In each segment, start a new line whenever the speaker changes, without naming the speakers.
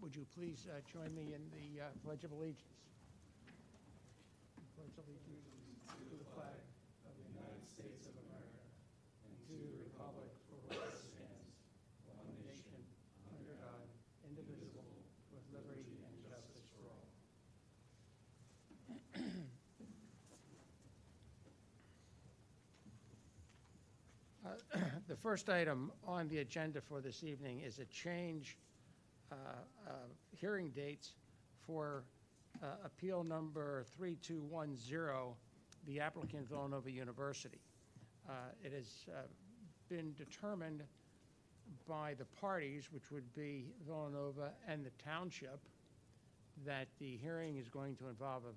Would you please join me in the Pledge of Allegiance? Pledge allegiance to the flag of the United States of America and to the republic for which it stands, one nation, under God, indivisible, with liberty and justice for all. The first item on the agenda for this evening is a change hearing dates for appeal number 3210, the applicant Villanova University. It has been determined by the parties, which would be Villanova and the Township, that the hearing is going to involve a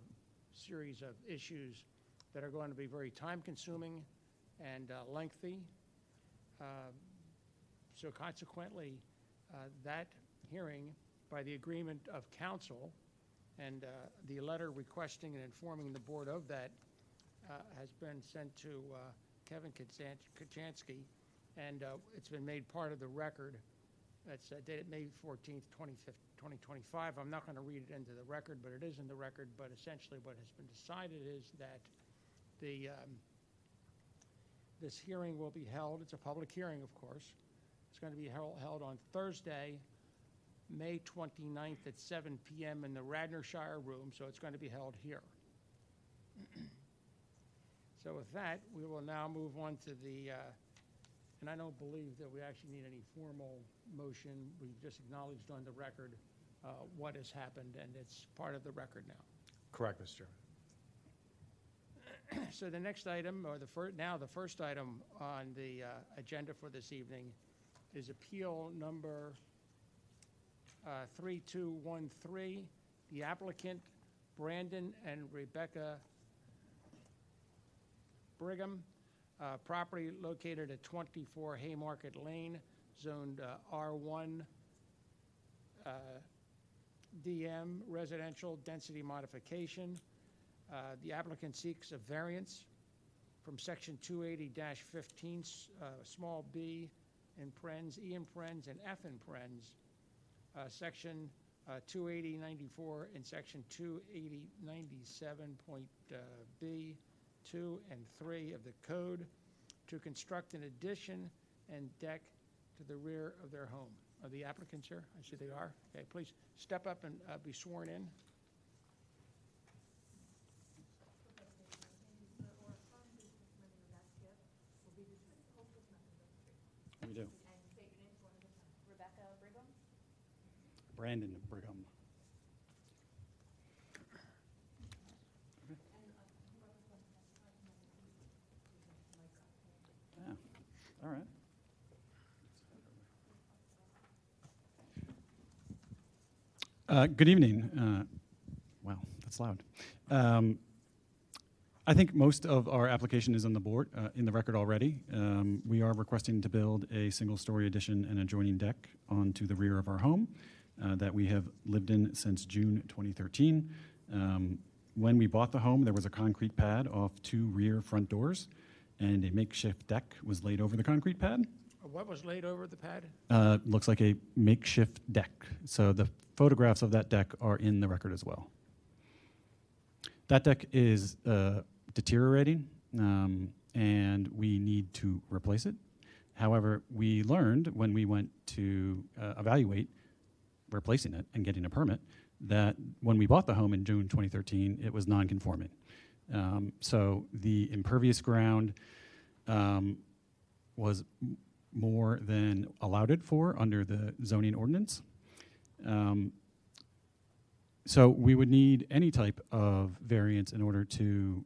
series of issues that are going to be very time-consuming and lengthy. So consequently, that hearing, by the agreement of counsel, and the letter requesting and informing the board of that has been sent to Kevin Kachansky, and it's been made part of the record. That's dated May 14th, 2025. I'm not going to read it into the record, but it is in the record. But essentially what has been decided is that this hearing will be held. It's a public hearing, of course. It's going to be held on Thursday, May 29th at 7 p.m. in the Radnor room, so it's going to be held here. So with that, we will now move on to the, and I don't believe that we actually need any formal motion. We've just acknowledged on the record what has happened, and it's part of the record now.
Correct, Mr. Chairman.
So the next item, or the first item on the agenda for this evening is appeal number 3213. The applicant, Brandon and Rebecca Brigham, property located at 24 Haymarket Lane, zoned R1 DM, residential density modification. The applicant seeks a variance from section 280-15, small b in parens, e in parens, and f in parens, section 280-94 and section 280-97.b 2 and 3 of the code to construct an addition and deck to the rear of their home. Are the applicants here? I see they are. Okay, please step up and be sworn in.
We do.
And state your names one at a time. Rebecca Brigham.
Brandon Brigham. Yeah. All right. Good evening. Wow, that's loud. I think most of our application is on the board, in the record already. We are requesting to build a single-story addition and adjoining deck onto the rear of our home that we have lived in since June 2013. When we bought the home, there was a concrete pad off 2 rear front doors, and a makeshift deck was laid over the concrete pad.
What was laid over the pad?
Looks like a makeshift deck. So the photographs of that deck are in the record as well. That deck is deteriorating, and we need to replace it. However, we learned when we went to evaluate replacing it and getting a permit that when we bought the home in June 2013, it was non-conforming. So the impervious ground was more than allowed it for under the zoning ordinance. So we would need any type of variance in order to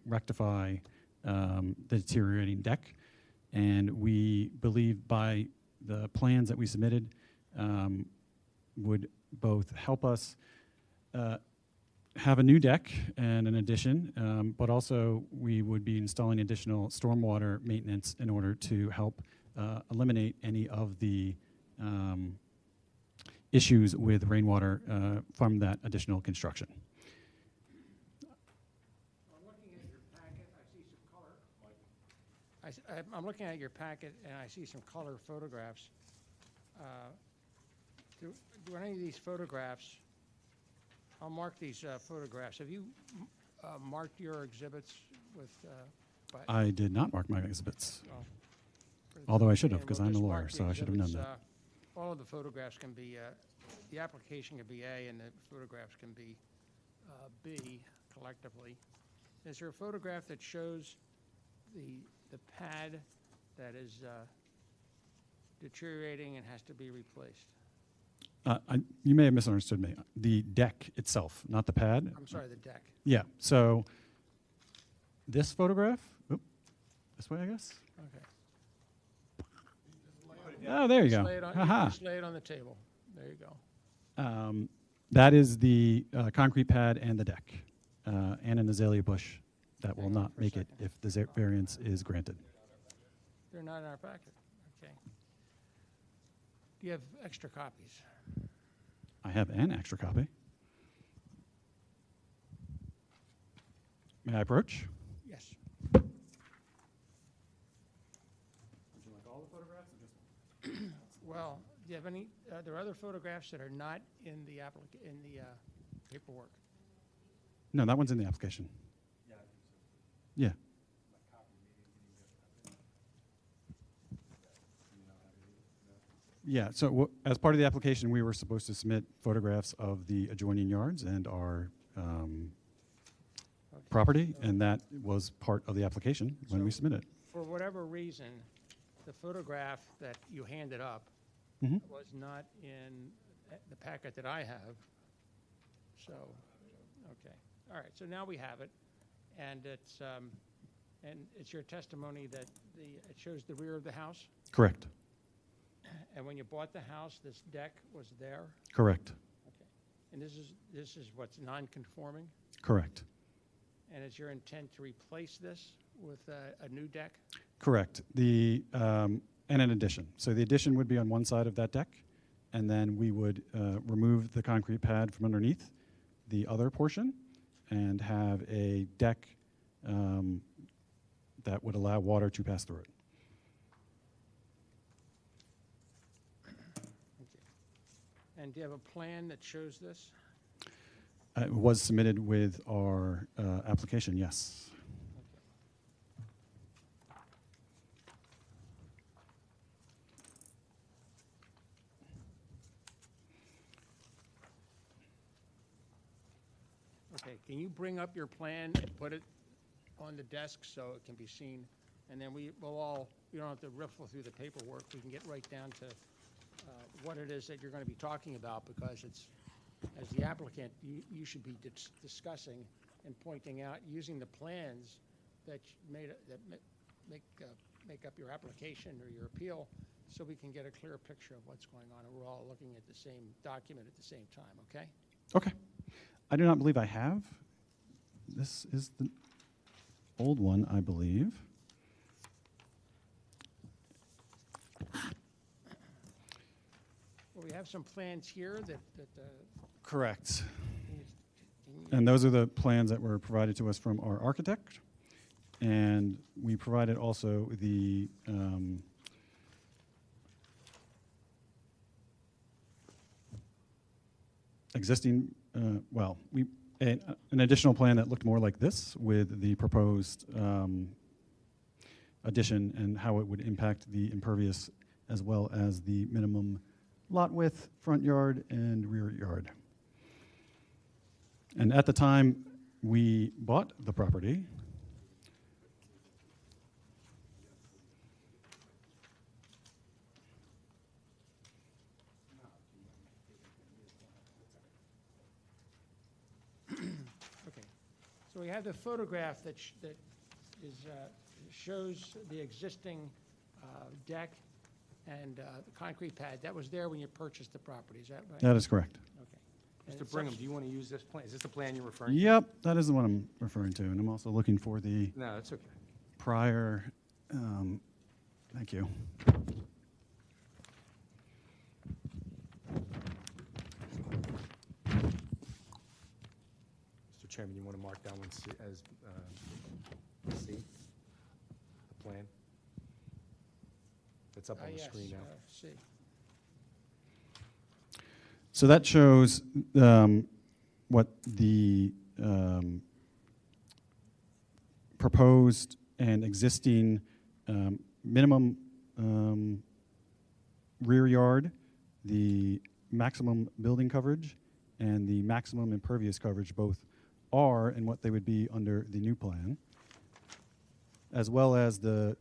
rectify the deteriorating deck. And we believe by the plans that we submitted would both help us have a new deck and an addition, but also we would be installing additional stormwater maintenance in order to help eliminate any of the issues with rainwater from that additional construction.
I'm looking at your packet. I see some color. I'm looking at your packet, and I see some color photographs. Do any of these photographs, I'll mark these photographs. Have you marked your exhibits with,
I did not mark my exhibits,
well, for the
although I
time
should have,
being,
because
we'll
I'm a
just
lawyer,
mark the
so I should have known
exhibits,
that.
All of the photographs can be, the application can be A, and the photographs can be B collectively. Is there a photograph that shows the pad that is deteriorating and has to be replaced?
You may have misunderstood me. The deck itself, not the pad.
I'm sorry, the deck.
Yeah, so this photograph, this way, I guess.
Okay.
Oh, there you go. Haha.
Just lay it on the table. There you go.
That is the concrete pad and the deck, and an azalea bush that will
Hang on
not
for a
make it
second.
if the variance is granted.
They're not in our packet. Okay. Do you have extra copies?
I have an extra copy. May I approach?
Yes.
Would you like all the photographs or just one?
Well, do you have any, there are other photographs that are not in the paperwork?
No, that one's in the application. Yeah. Yeah, so as part of the application, we were supposed to submit photographs of the adjoining yards and our
Okay.
property, and that was part of the application when we
So-
submitted.
For whatever reason, the photograph that you handed up
Mhm.
was not in the packet that I have. So, okay. All right, so now we have it. And it's your testimony that it shows the rear of the house?
Correct,
And when you bought the house, this deck was there?
correct,
Okay. And this is what's non-conforming?
correct,
And is your intent to replace this with a new deck?
correct. And an addition. So the addition would be on one side of that deck, and then we would remove the concrete pad from underneath the other portion and have a deck that would allow water to pass through it.
Okay. And do you have a plan that shows this?
It was submitted with our application, yes.
Okay, can you bring up your plan and put it on the desk so it can be seen? And then we don't have to riffle through the paperwork. We can get right down to what it is that you're going to be talking about, because it's, as the applicant, you should be discussing and pointing out, using the plans that make up your application or your appeal, so we can get a clear picture of what's going on, and we're all looking at the same document at the same time, okay?
Okay. I do not believe I have. This is the old one, I believe.
Well, we have some plans here that
Correct.
can you-
And those are the plans that were provided to us from our architect. And we provided also the existing, an additional plan that looked more like this with the proposed addition and how it would impact the impervious as well as the minimum lot width, front yard, and rear yard. And at the time we bought the property,
Okay, so we have the photograph that shows the existing deck and the concrete pad. That was there when you purchased the property, is that right?
that is correct.
Okay. And
Mr.
it's
Brigham,
subs-
do you want to use this plan? Is this the plan you're referring to?
Yep, that is the one I'm referring to, and I'm also looking for the
No, that's okay.
prior, thank you.
Mr. Chairman, you want to mark that one as C, the plan? It's up on the
yes,
screen now.
see.
So that shows what the proposed and existing minimum rear yard, the maximum building coverage, and the maximum impervious coverage both are and what they would be under the new plan, as well as the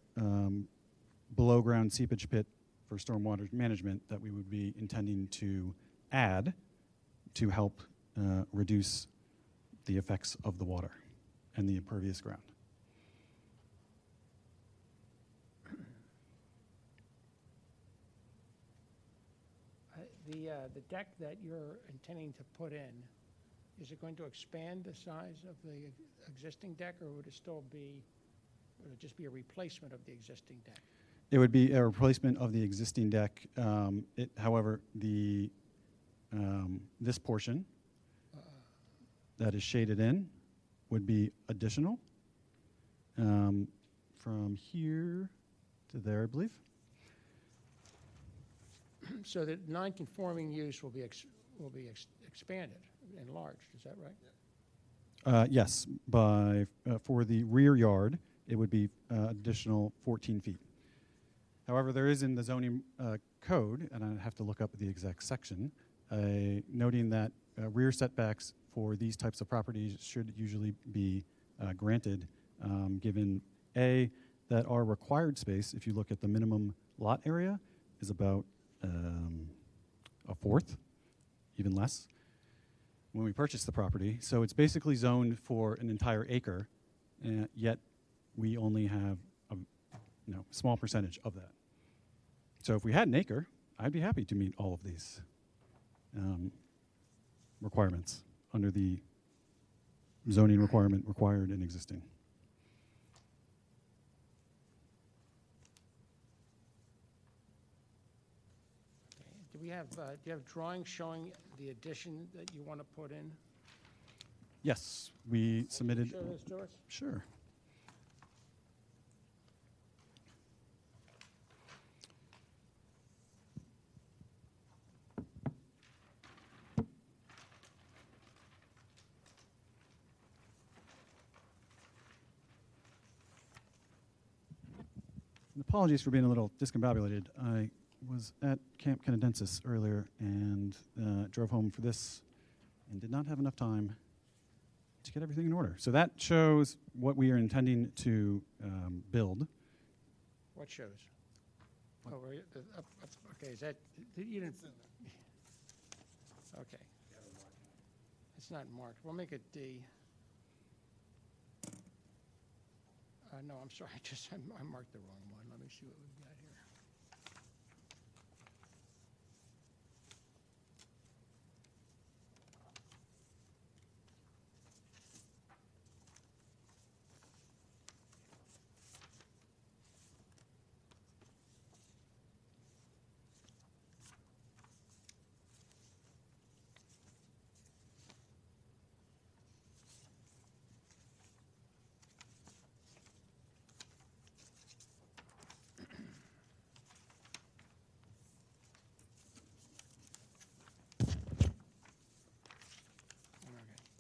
below-ground seepage pit for stormwater management that we would be intending to add to help reduce the effects of the water and the impervious ground.
The deck that you're intending to put in, is it going to expand the size of the existing deck, or would it still be, would it just be a replacement of the existing deck?
It would be a replacement of the existing deck. However, this portion that is shaded in would be additional from here to there, I believe.
So the non-conforming use will be expanded, enlarged, is that right?
Yes, for the rear yard, it would be additional 14 feet. However, there is in the zoning code, and I have to look up the exact section, noting that rear setbacks for these types of properties should usually be granted, given A, that our required space, if you look at the minimum lot area, is about a fourth, even less, when we purchased the property. So it's basically zoned for an entire acre, yet we only have a small percentage of that. So if we had an acre, I'd be happy to meet all of these requirements under the zoning requirement required and existing.
Do you have drawings showing the addition that you want to put in?
Yes, we submitted.
Show those to us?
Sure. And apologies for being a little discombobulated. I was at Camp Canadensis earlier and drove home for this and did not have enough time to get everything in order. So that shows what we are intending to build.
What shows? Oh, okay, is that, you didn't? Okay. It's not marked. We'll make it D. No, I'm sorry, I marked the wrong one. Let me see what we've got here.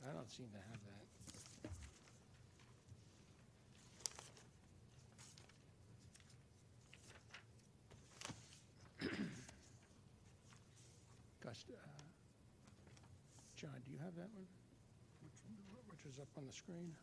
I don't seem to have that. Gus, John, do you have that one? Which is up on the screen?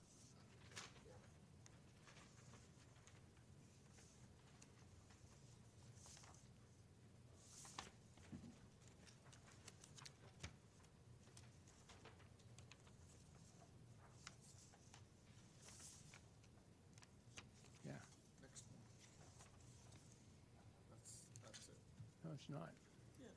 Yeah.
Next one. That's it.
No, it's not. Okay.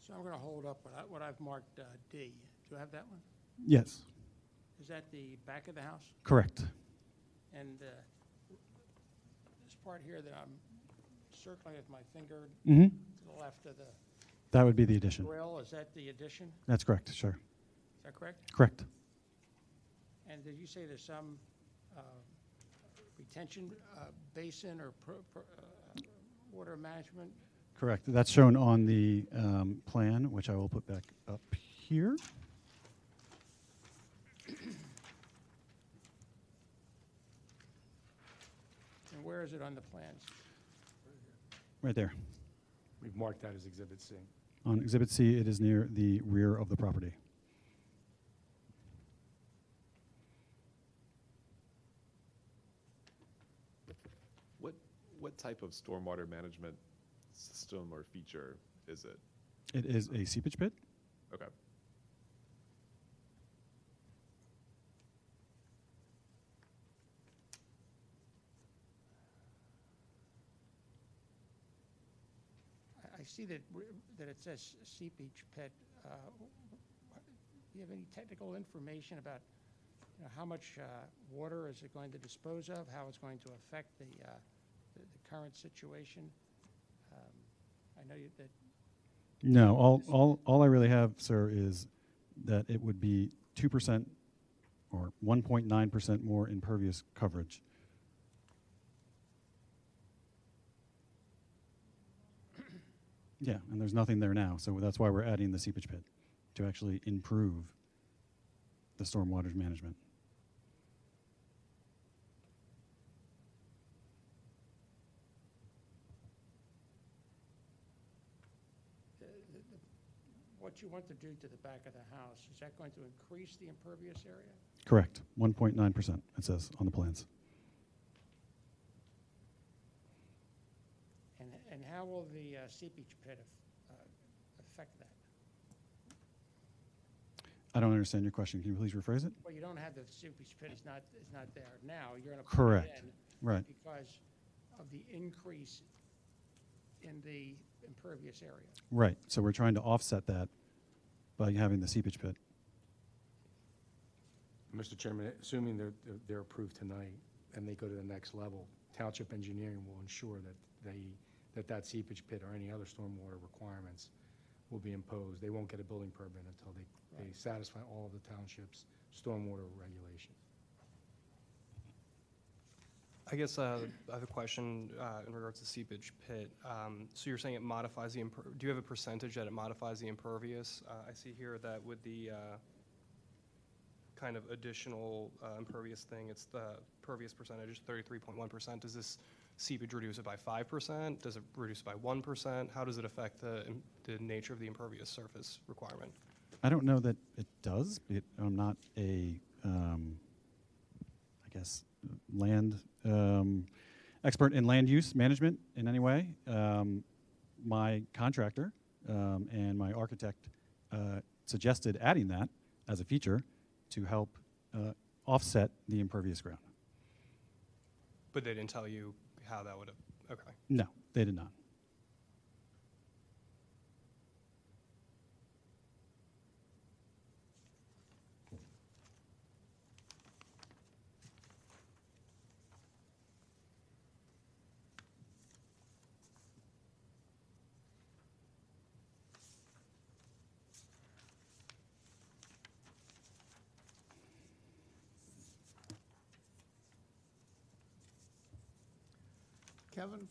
So I'm going to hold up what I've marked D. Do you have that one?
Yes,
Is that the back of the house?
correct.
And this part here that I'm circling with my finger
Hmm.
to the left of the
That would be the addition.
grill, is that the addition?
That's correct, sure.
Is that correct?
Correct.
And did you say there's some retention basin or water management?
Correct. That's shown on the plan, which I will put back up here.
And where is it on the plans?
Right there.
We've marked that as Exhibit C.
On Exhibit C, it is near the rear of the property.
What type of stormwater management system or feature is it?
It is a seepage pit.
Okay.
I see that it says seepage pit. Do you have any technical information about, how much water is it going to dispose of, how it's going to affect the current situation? I know that
No, all I really have, sir, is that it would be 2% or 1.9% more impervious coverage. Yeah, and there's nothing there now, so that's why we're adding the seepage pit, to actually improve the stormwater management.
what you want to do to the back of the house, is that going to increase the impervious area?
Correct, 1.9%, it says on the plans.
And how will the seepage pit affect that?
I don't understand your question. Can you please rephrase it?
Well, you don't have the seepage pit, it's not there now. You're going to put
Correct.
it in
Right.
because of the increase in the impervious area.
Right. So we're trying to offset that by having the seepage pit.
Mr. Chairman, assuming they're approved tonight and they go to the next level, Township Engineering will ensure that that seepage pit or any other stormwater requirements will be imposed. They won't get a building permit until they satisfy all of the township's stormwater regulations.
I guess I have a question in regards to seepage pit. So you're saying it modifies the, do you have a percentage that it modifies the impervious? I see here that with the kind of additional impervious thing, it's the pervious percentage is 33.1%. Does this seepage reduce it by 5%? Does it reduce it by 1%? How does it affect the nature of the impervious surface requirement?
I don't know that it does. I'm not a, I guess, land expert in land use management in any way. My contractor and my architect suggested adding that as a feature to help offset the impervious ground.
But they didn't tell you how that would have, okay.
No, they did not.
Kevin,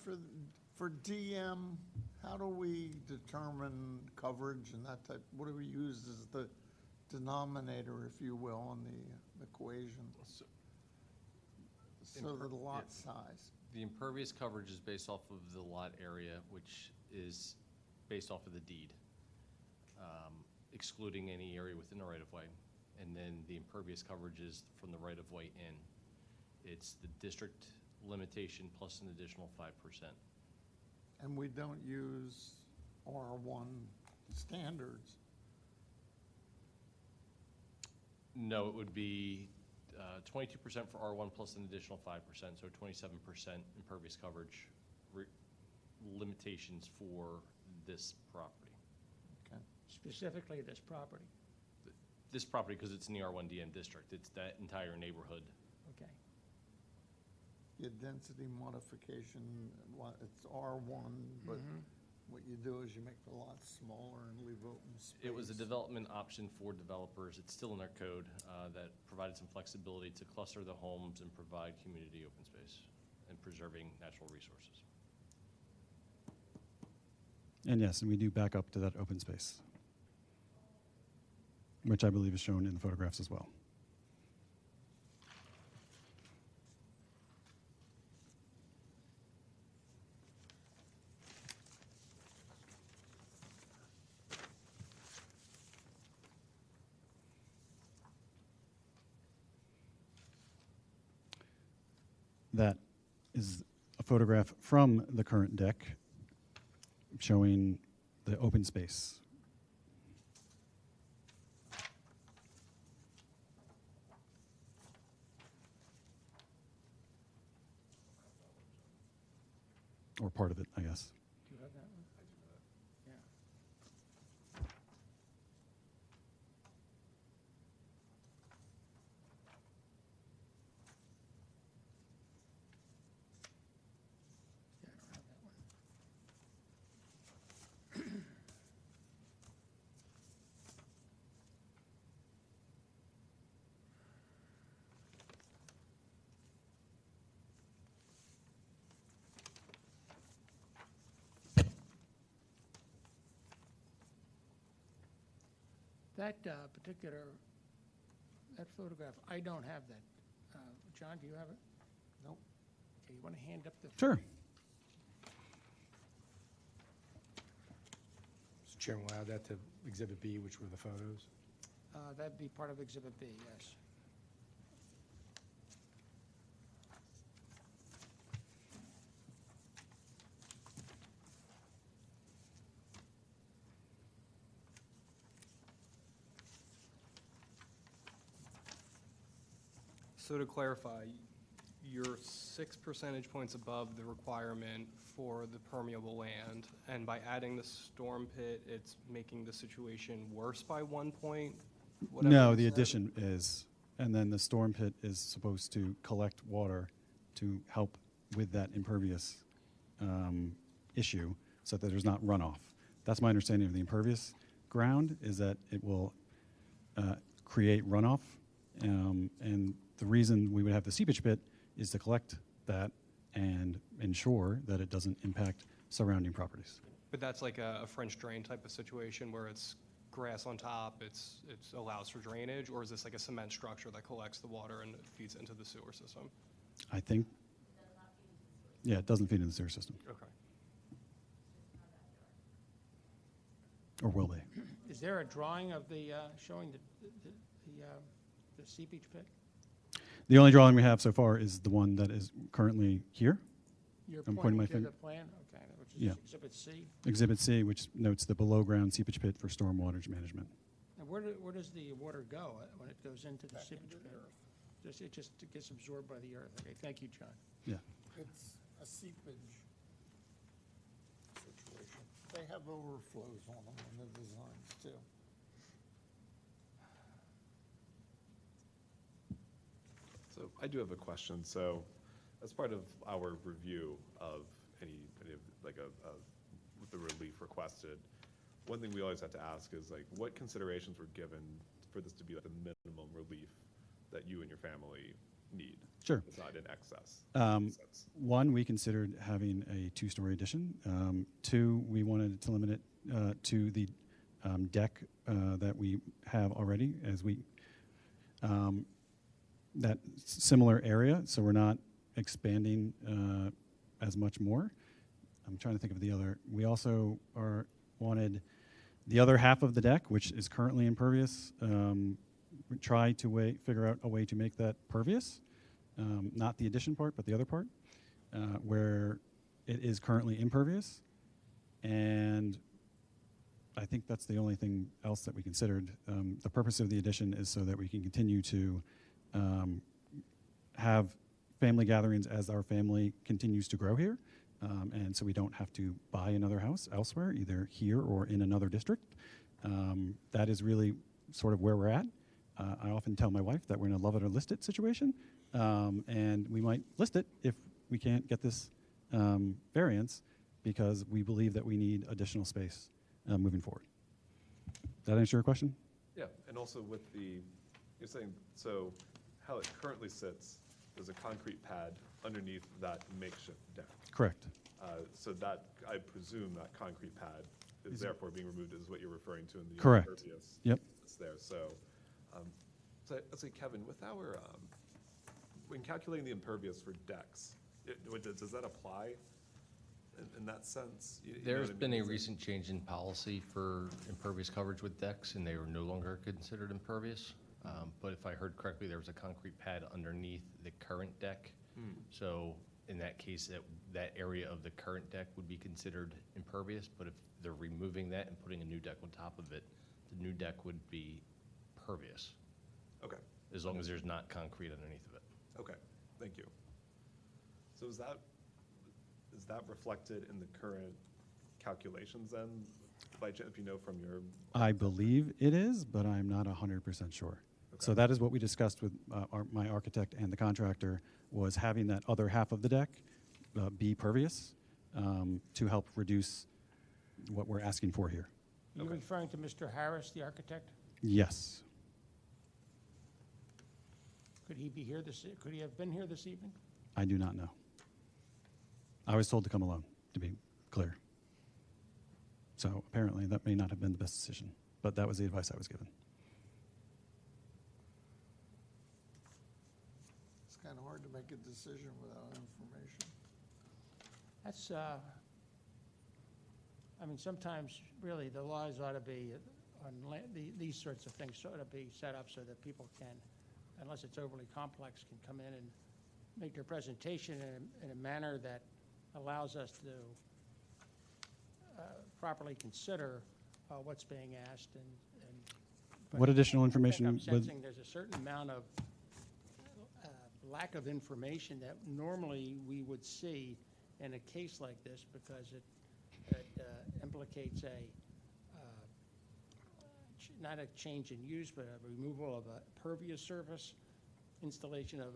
for DM, how do we determine coverage and that type? What do we use as the denominator, if you will, in the equation? So the lot size.
The impervious coverage is based off of the lot area, which is based off of the deed, excluding any area within the right-of-way. And then the impervious coverage is from the right-of-way in. It's the district limitation plus an additional 5%.
And we don't use R1 standards.
No, it would be 22% for R1 plus an additional 5%, so 27% impervious coverage limitations for this property.
Okay.
Specifically this property.
This property, because it's in the R1 DM district, it's that entire neighborhood.
Okay.
Your density modification, it's R1, but what you do is you make the lots smaller and leave open space.
It was a development option for developers. It's still in their code that provided some flexibility to cluster the homes and provide community open space and preserving natural resources.
And yes, and we do back up to that open space, which I believe is shown in the photographs as well. That is a photograph from the current deck showing the open space. Or part of it, I guess.
Do you have that one? Yeah. Yeah, I don't have that one. That particular, that photograph, I don't have that. John, do you have it?
Nope.
Okay, you want to hand up the?
Sure.
Mr. Chairman, we'll add that to Exhibit B, which were the photos.
That'd be part of Exhibit B, yes.
So to clarify, you're 6 percentage points above the requirement for the permeable land, and by adding the storm pit, it's making the situation worse by 1 point? Whatever
No,
you
the
said?
addition is, and then the storm pit is supposed to collect water to help with that impervious issue so that there's not runoff. That's my understanding of the impervious ground, is that it will create runoff. And the reason we would have the seepage pit is to collect that and ensure that it doesn't impact surrounding properties.
But that's like a French drain type of situation where it's grass on top, it allows for drainage, or is this like a cement structure that collects the water and feeds into the sewer system?
I think, yeah, it doesn't feed into the sewer system.
Okay.
Or will they?
Is there a drawing of the, showing the seepage pit?
The only drawing we have so far is the one that is currently here,
You're
I'm pointing
pointing
my
to
finger.
the plan? Okay, which
Yeah.
is Exhibit C.
Exhibit C, which notes the below-ground seepage pit for stormwater management.
And where does the water go when it goes into the seepage pit? It just gets absorbed by the earth. Okay, thank you, John.
Yeah.
It's a seepage situation. They have overflows on them in the designs too.
So I do have a question. So as part of our review of any of like the relief requested, one thing we always have to ask is like, what considerations were given for this to be like the minimum relief that you and your family need?
Sure.
It's not in excess.
One, we considered having a two-story addition. Two, we wanted to limit it to the deck that we have already, as we that similar area, so we're not expanding as much more. I'm trying to think of the other. We also wanted the other half of the deck, which is currently impervious. We try to figure out a way to make that pervious. Not the addition part, but the other part, where it is currently impervious. And I think that's the only thing else that we considered. The purpose of the addition is so that we can continue to have family gatherings as our family continues to grow here. And so we don't have to buy another house elsewhere, either here or in another district. That is really sort of where we're at. I often tell my wife that we're in a love it or list it situation, and we might list it if we can't get this variance because we believe that we need additional space moving forward. Does that answer your question?
Yeah, and also with you're saying, so how it currently sits, there's a concrete pad underneath that makeshift deck.
Correct.
So that, I presume that concrete pad is therefore being removed, is what you're referring to in the
Correct.
impervious.
Yep.
That's there, so let's say, Kevin, with our, when calculating the impervious for decks, does that apply in that sense? You know
There's
what I
been
mean?
a recent change in policy for impervious coverage with decks, and they are no longer considered impervious. But if I heard correctly, there was a concrete pad underneath the current deck. So in that case, that area of the current deck would be considered impervious, but if they're removing that and putting a new deck on top of it, the new deck would be pervious,
Okay,
as long as there's not concrete underneath of it.
okay, thank you. So is that reflected in the current calculations then, by chance, if you know from your?
I believe it is, but I'm not 100% sure. So
Okay.
that is what we discussed with my architect and the contractor, was having that other half of the deck be pervious to help reduce what we're asking for here.
You referring to Mr. Harris, the architect?
Yes.
Could he be here could he have been here this evening?
I do not know. I was told to come alone, to be clear. So apparently that may not have been the best decision, but that was the advice I was given.
It's kind of hard to make a decision without information.
That's, I mean, sometimes really the laws ought to be, these sorts of things ought to be set up so that people can, unless it's overly complex, can come in and make their presentation in a manner that allows us to properly consider what's being asked and.
What additional
I think
information
I'm
would-
sensing there's a certain amount of lack of information that normally we would see in a case like this because it implicates not a change in use, but a removal of a pervious surface, installation of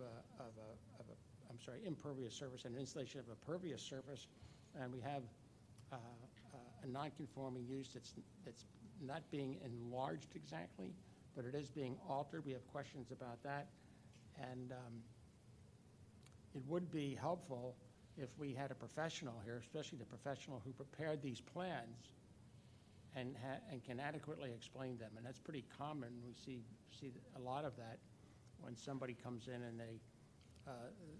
impervious surface and installation of a pervious surface, and we have a non-conforming use that's not being enlarged exactly, but it is being altered. We have questions about that, and it would be helpful if we had a professional here, especially the professional who prepared these plans, and can adequately explain them. And that's pretty common. We see a lot of that when somebody comes in and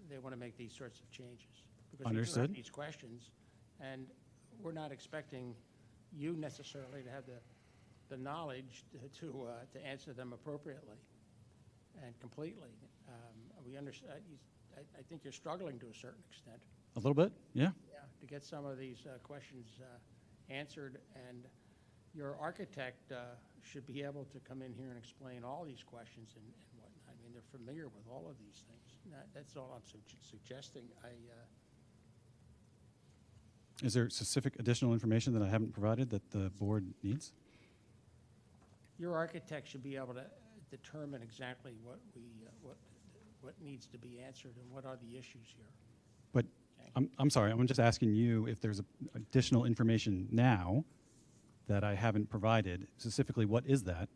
they want to make these sorts of changes. Because we do have
Understood.
these questions, and we're not expecting you necessarily to have the knowledge to answer them appropriately and completely. We understand. I think you're struggling to a certain extent.
A little bit, yeah.
Yeah, to get some of these questions answered, and your architect should be able to come in here and explain all these questions and whatnot. I mean, they're familiar with all of these things. That's all I'm suggesting.
Is there specific additional information that I haven't provided that the board needs?
Your architect should be able to determine exactly what needs to be answered and what are the issues here.
But I'm sorry, I'm just asking you if there's additional information now that I haven't provided. Specifically, what is that?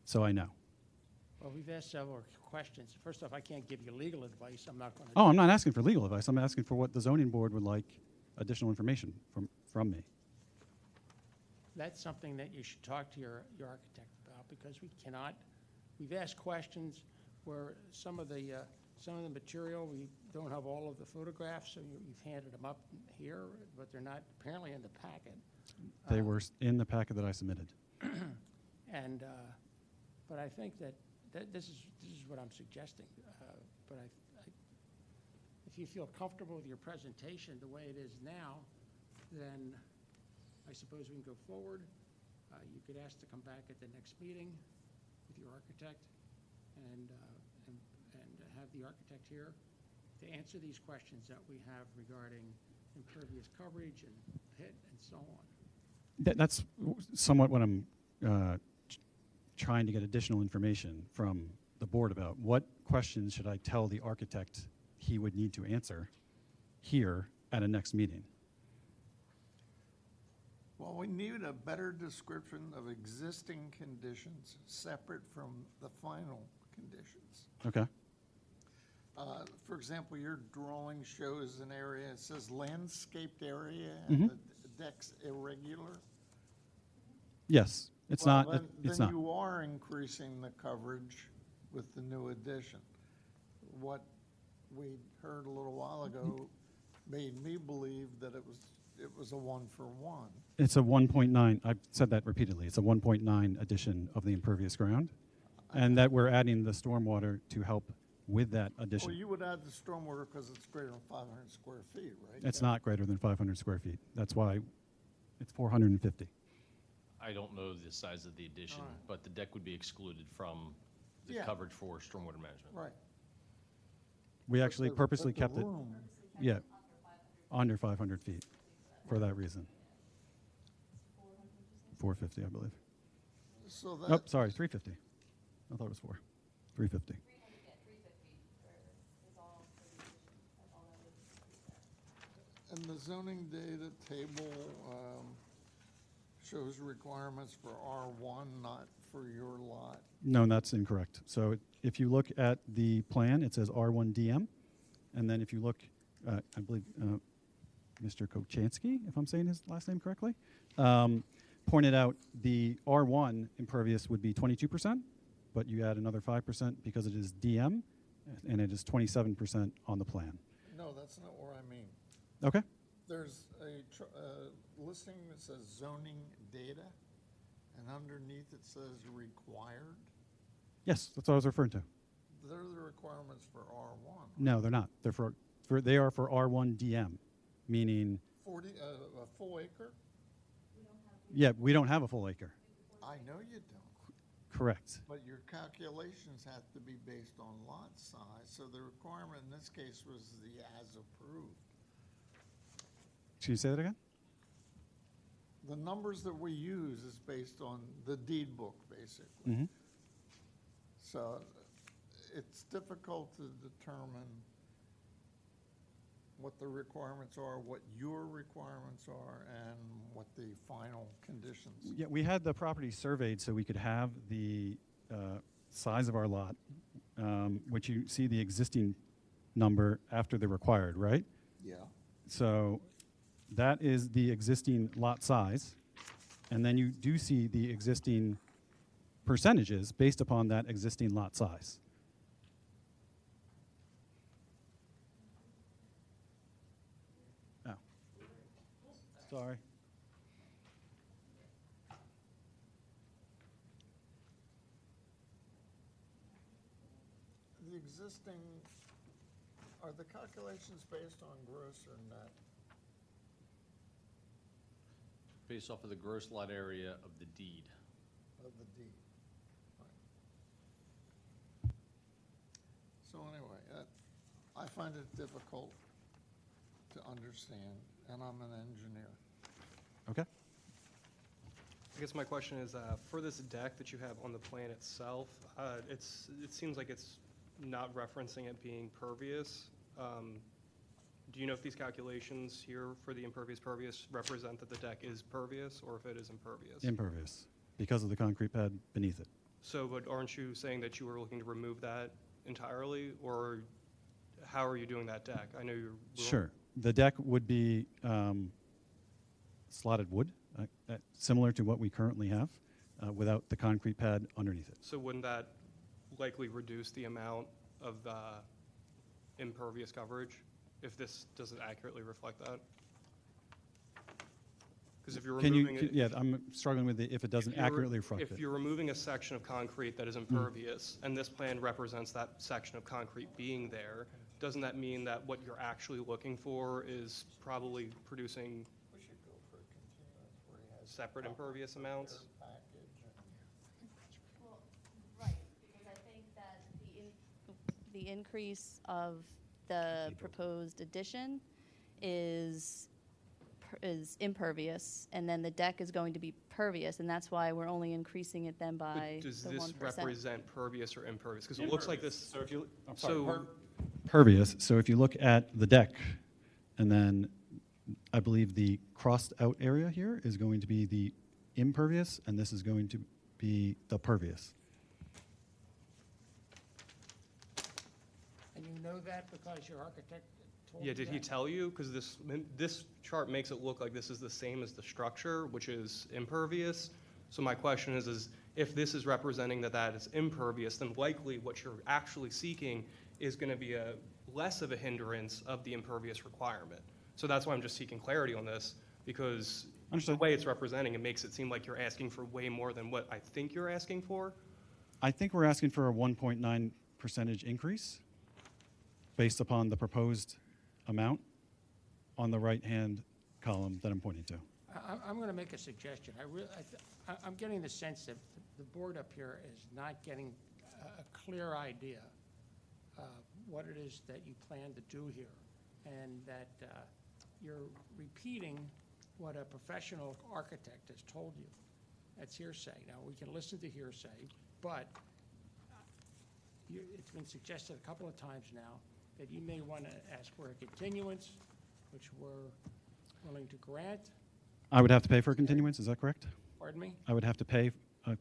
So I know.
Well, we've asked several questions. First off, I can't give you legal advice. I'm not going to.
Oh, I'm not asking for legal advice. I'm asking for what the zoning board would like additional information from me.
That's something that you should talk to your architect about, because we've asked questions where some of the material, we don't have all of the photographs, so you've handed them up here, but they're not apparently in the packet.
They were in the packet that I submitted.
And, but I think that this is what I'm suggesting. But if you feel comfortable with your presentation the way it is now, then I suppose we can go forward. You could ask to come back at the next meeting with your architect and have the architect here to answer these questions that we have regarding impervious coverage and pit and so on.
That's somewhat what I'm trying to get additional information from the board about what questions should I tell the architect he would need to answer here at a next meeting.
Well, we need a better description of existing conditions separate from the final conditions.
Okay.
For example, your drawing shows an area, it says landscaped area,
Mhm.
and the deck's irregular.
Yes, it's
Well,
not.
then-
It's
Then
not.
you are increasing the coverage with the new addition. What we heard a little while ago made me believe that it was a 1-for-1.
It's a 1.9. I've said that repeatedly. It's a 1.9 addition of the impervious ground, and that we're adding the stormwater to help with that addition.
Well, you would add the stormwater because it's greater than 500 square feet, right?
It's not greater than 500 square feet. That's why it's 450.
I don't know the size of the addition,
All right.
but the deck would be excluded from the
Yeah.
coverage for stormwater management.
Right.
We actually
But the-
purposely
but the
kept it,
room-
yeah, under 500 feet for that reason. 450, I believe.
So
Oh,
that,
sorry, 350. I thought it was 4. 350.
350 is all for the addition, that's all that is.
and the zoning data table shows requirements for R1, not for your lot.
No, that's incorrect. So if you look at the plan, it says R1DM. And then if you look, I believe Mr. Kochansky, if I'm saying his last name correctly, pointed out the R1 impervious would be 22%, but you add another 5% because it is DM, and it is 27% on the plan.
No, that's not what I mean.
Okay?
There's a listing that says zoning data, and underneath it says required.
Yes, that's what I was referring to.
They're the requirements for R1.
No, they're not. They're they are for R1DM, meaning,
40, a full acre?
yeah, we don't have a full acre.
I know you don't,
Correct.
but your calculations have to be based on lot size, so the requirement in this case was the as approved.
Can you say that again?
The numbers that we use is based on the deed book, basically.
Mm-hmm.
So it's difficult to determine what the requirements are, what your requirements are, and what the final conditions.
Yeah, we had the property surveyed so we could have the size of our lot, which you see the existing number after the required, right?
Yeah.
So that is the existing lot size. And then you do see the existing percentages based upon that existing lot size. Oh. Sorry.
The existing, are the calculations based on gross or net?
Based off of the gross lot area of the deed.
Of the deed. Right. So anyway, I find it difficult to understand, and I'm an engineer.
Okay.
I guess my question is, for this deck that you have on the plan itself, it seems like it's not referencing it being pervious. Do you know if these calculations here for the impervious-pervious represent that the deck is pervious or if it is impervious?
Impervious, because of the concrete pad beneath it.
So, but aren't you saying that you were looking to remove that entirely, or how are you doing that deck? I know you're.
Sure. The deck would be slotted wood, similar to what we currently have, without the concrete pad underneath it.
So wouldn't that likely reduce the amount of impervious coverage if this doesn't accurately reflect that? Because if you're removing it.
Yeah, I'm struggling with it if it doesn't
if you're-
accurately reflect it.
If you're removing a section of concrete that is impervious, and this plan represents that section of concrete being there, doesn't that mean that what you're actually looking for is probably producing
We should go for a continuance where he has.
separate impervious amounts?
Package and.
Well, right, because I think that the increase of the proposed addition is is impervious, and then the deck is going to be pervious, and that's why we're only increasing it then by
But does
the
this
1%.
represent pervious or impervious? Because it looks like this,
So if you, I'm
so,
pervious, so if you look at the deck, and then I believe the crossed out area here is going to be the impervious, and this is going to be the pervious.
And you know that because your architect told you
yeah, did he
that?
tell you? Because this chart makes it look like this is the same as the structure, which is impervious. So my question is if this is representing that that is impervious, then likely what you're actually seeking is going to be a less of a hindrance of the impervious requirement. So that's why I'm just seeking clarity on this, because the
Understood.
way it's representing, it makes it seem like you're asking for way more than what I think you're asking for.
I think we're asking for a 1.9% increase based upon the proposed amount on the right-hand column that I'm pointing to.
I'm going to make a suggestion. I'm getting the sense that the board up here is not getting a clear idea of what it is that you plan to do here, and that you're repeating what a professional architect has told you. That's hearsay. Now, we can listen to hearsay, but it's been suggested a couple of times now that you may want to ask for a continuance, which we're willing to grant.
I would have to pay for a continuance, is that correct?
Pardon me?
I would have to pay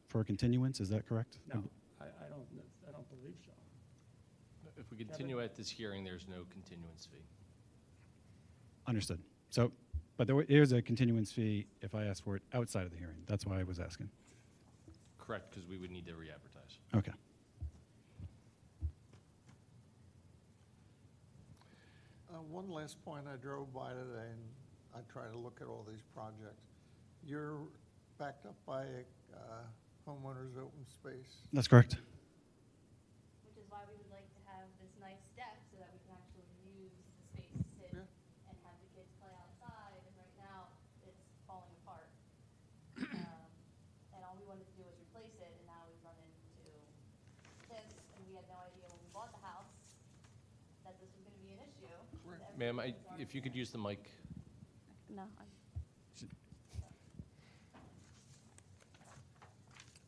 for a continuance, is that correct?
No, I don't believe so.
If we continue at this hearing, there's no continuance fee.
Understood. So, but there is a continuance fee if I ask for it outside of the hearing. That's why I was asking.
Correct, because we would need to re-advertise.
Okay.
One last point, I drove by today and I try to look at all these projects. You're backed up by homeowners' open space.
That's correct.
Which is why we would like to have this nice deck so that we can actually use the space to sit
Yeah.
and have the kids play outside, and right now, it's falling apart. And all we wanted to do was replace it, and now we've run into this, and we had no idea when we bought the house that this was gonna be an issue. that
Ma'am,
everything was
if you could
already
use the mic.
there. No,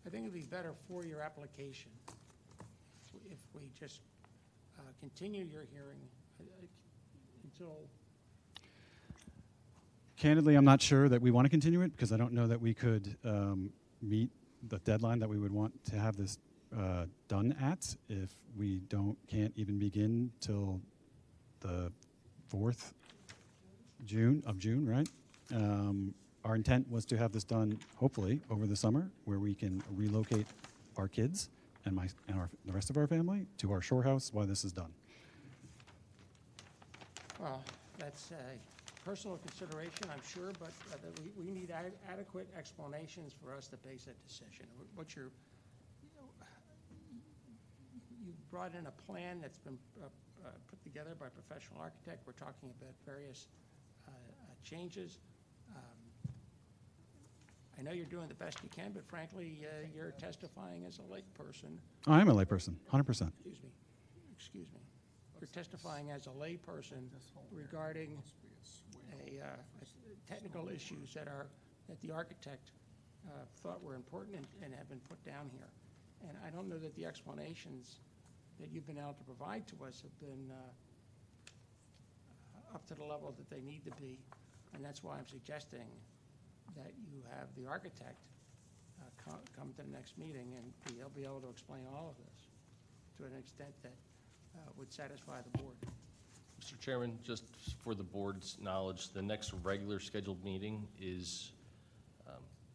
I think it'd be better for your application if we just continue your hearing until,
Candidly, I'm not sure that we want to continue it because I don't know that we could meet the deadline that we would want to have this done at if we can't even begin till the 4th of June, right? Our intent was to have this done, hopefully, over the summer, where we can relocate our kids and the rest of our family to our shore house while this is done.
well, that's a personal consideration, I'm sure, but we need adequate explanations for us to base that decision. You brought in a plan that's been put together by a professional architect. We're talking about various changes. I know you're doing the best you can, but frankly, you're testifying as a layperson.
I am a layperson, 100%.
Excuse me. You're testifying as a layperson regarding technical issues that the architect thought were important and have been put down here. And I don't know that the explanations that you've been able to provide to us have been up to the level that they need to be. And that's why I'm suggesting that you have the architect come to the next meeting, and he'll be able to explain all of this to an extent that would satisfy the board.
Mr. Chairman, just for the board's knowledge, the next regular scheduled meeting is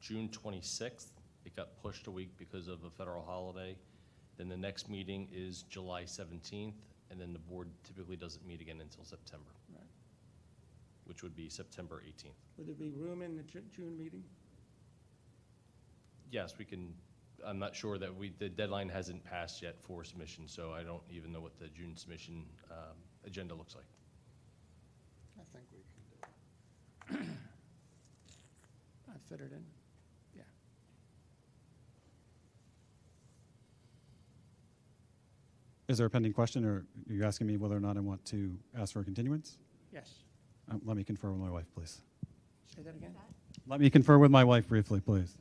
June 26th. It got pushed a week because of a federal holiday. Then the next meeting is July 17th, and then the board typically doesn't meet again until September,
Right.
which would be September 18th.
Would there be room in the June meeting?
Yes, we can, I'm not sure that the deadline hasn't passed yet for submission, so I don't even know what the June submission agenda looks like.
I think we can do it.
I'd fit it in, yeah.
Is there a pending question, or are you asking me whether or not I want to ask for a continuance?
Yes.
Let me confer with my wife, please.
Say that again?
Let me confer with my wife briefly, please.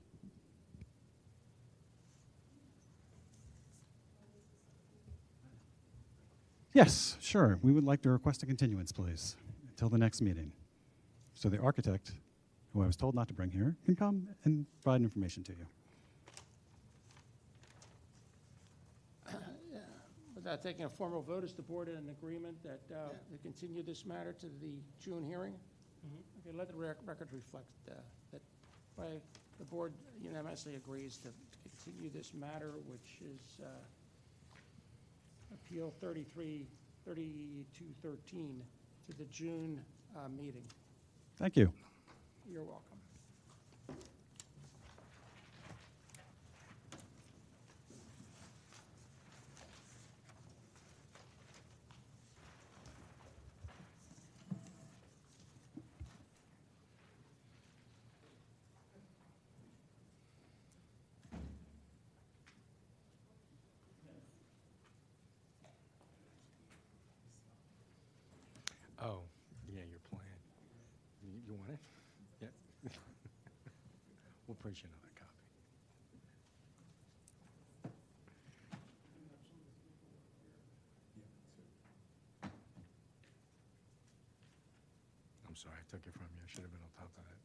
Yes, sure. We would like to request a continuance, please, until the next meeting. So the architect, who I was told not to bring here, can come and provide information to you.
Without taking a formal vote, is the board in agreement that to continue this matter to the June hearing? Okay, let the record reflect that the board unanimously agrees to continue this matter, which is Appeal 3213 to the June meeting.
Thank you.
You're welcome.
Oh, yeah, your plan. You want it? Yeah. We'll print you another copy. I'm sorry, I took it from you. I should have been on top of that.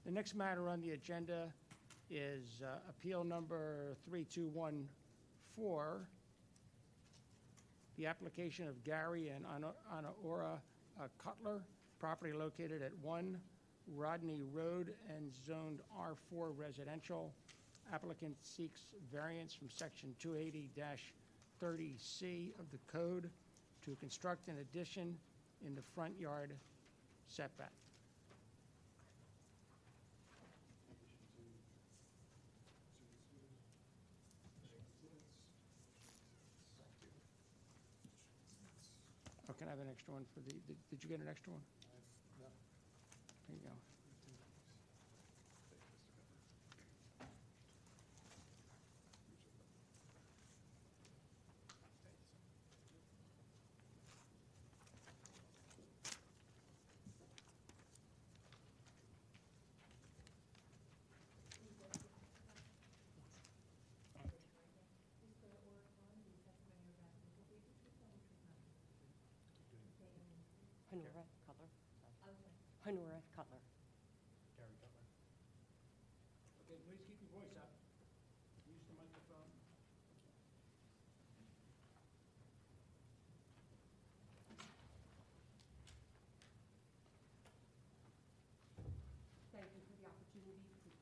The next matter on the agenda is appeal number 3214, the application of Gary and Anaora Cutler, property located at 1 Rodney Road and zoned R4 residential. Applicant seeks variance from section 280-30C of the code to construct an addition in the front yard setback. Oh, can I have an extra one for the, did you get an extra one?
No.
There you go.
Honora Cutler. Honora Cutler.
Okay, please keep your voice up. Use the microphone.
Thank you for the opportunity to.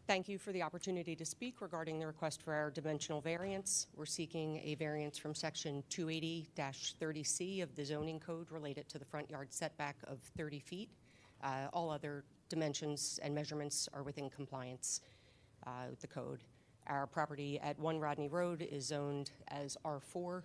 Thank you for the opportunity to speak regarding the request for our dimensional variance. We're seeking a variance from section 280-30C of the zoning code related to the front yard setback of 30 feet. All other dimensions and measurements are within compliance with the code. Our property at 1 Rodney Road is zoned as R4.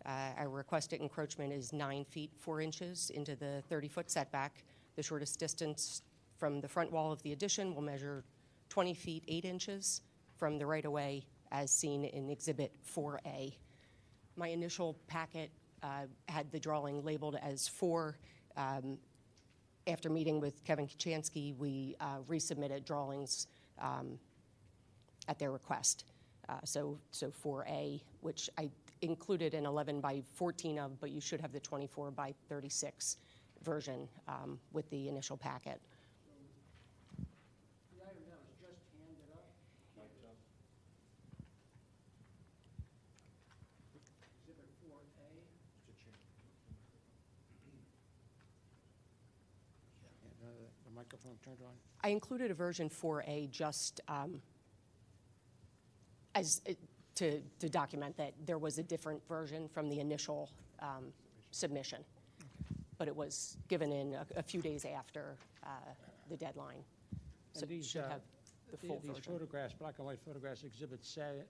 Our requested encroachment is 9 feet 4 inches into the 30-foot setback. The shortest distance from the front wall of the addition will measure 20 feet 8 inches from the right-of-way as seen in Exhibit 4A. My initial packet had the drawing labeled as 4. After meeting with Kevin Kachansky, we resubmitted drawings at their request. So 4A, which I included an 11 by 14 of, but you should have the 24 by 36 version with the initial packet.
The item that was just handed up. Exhibit 4A. Yeah, the microphone turned on.
I included a version 4A just to document that there was a different version from the initial submission. But it was given in a few days after the deadline. So
And
it
these,
should have the full
these
version.
photographs, black and white photographs, exhibit 7,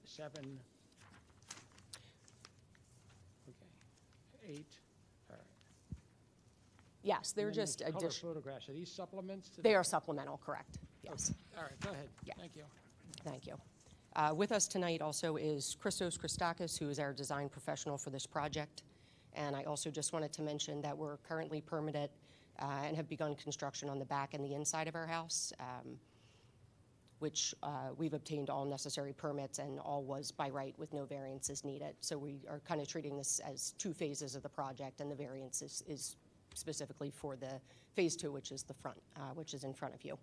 okay, 8, all right.
Yes, they're
And then
just
the color
additional.
photographs, are these supplements to the?
They are supplemental, correct? Yes.
All right, go ahead.
Yeah.
Thank you.
Thank you. With us tonight also is Christos Christakis, who is our design professional for this project. And I also just wanted to mention that we're currently permitted and have begun construction on the back and the inside of our house, which we've obtained all necessary permits and all was by right with no variances needed. So we are kind of treating this as 2 phases of the project, and the variance is specifically for the phase 2, which is the front, which is in front of you.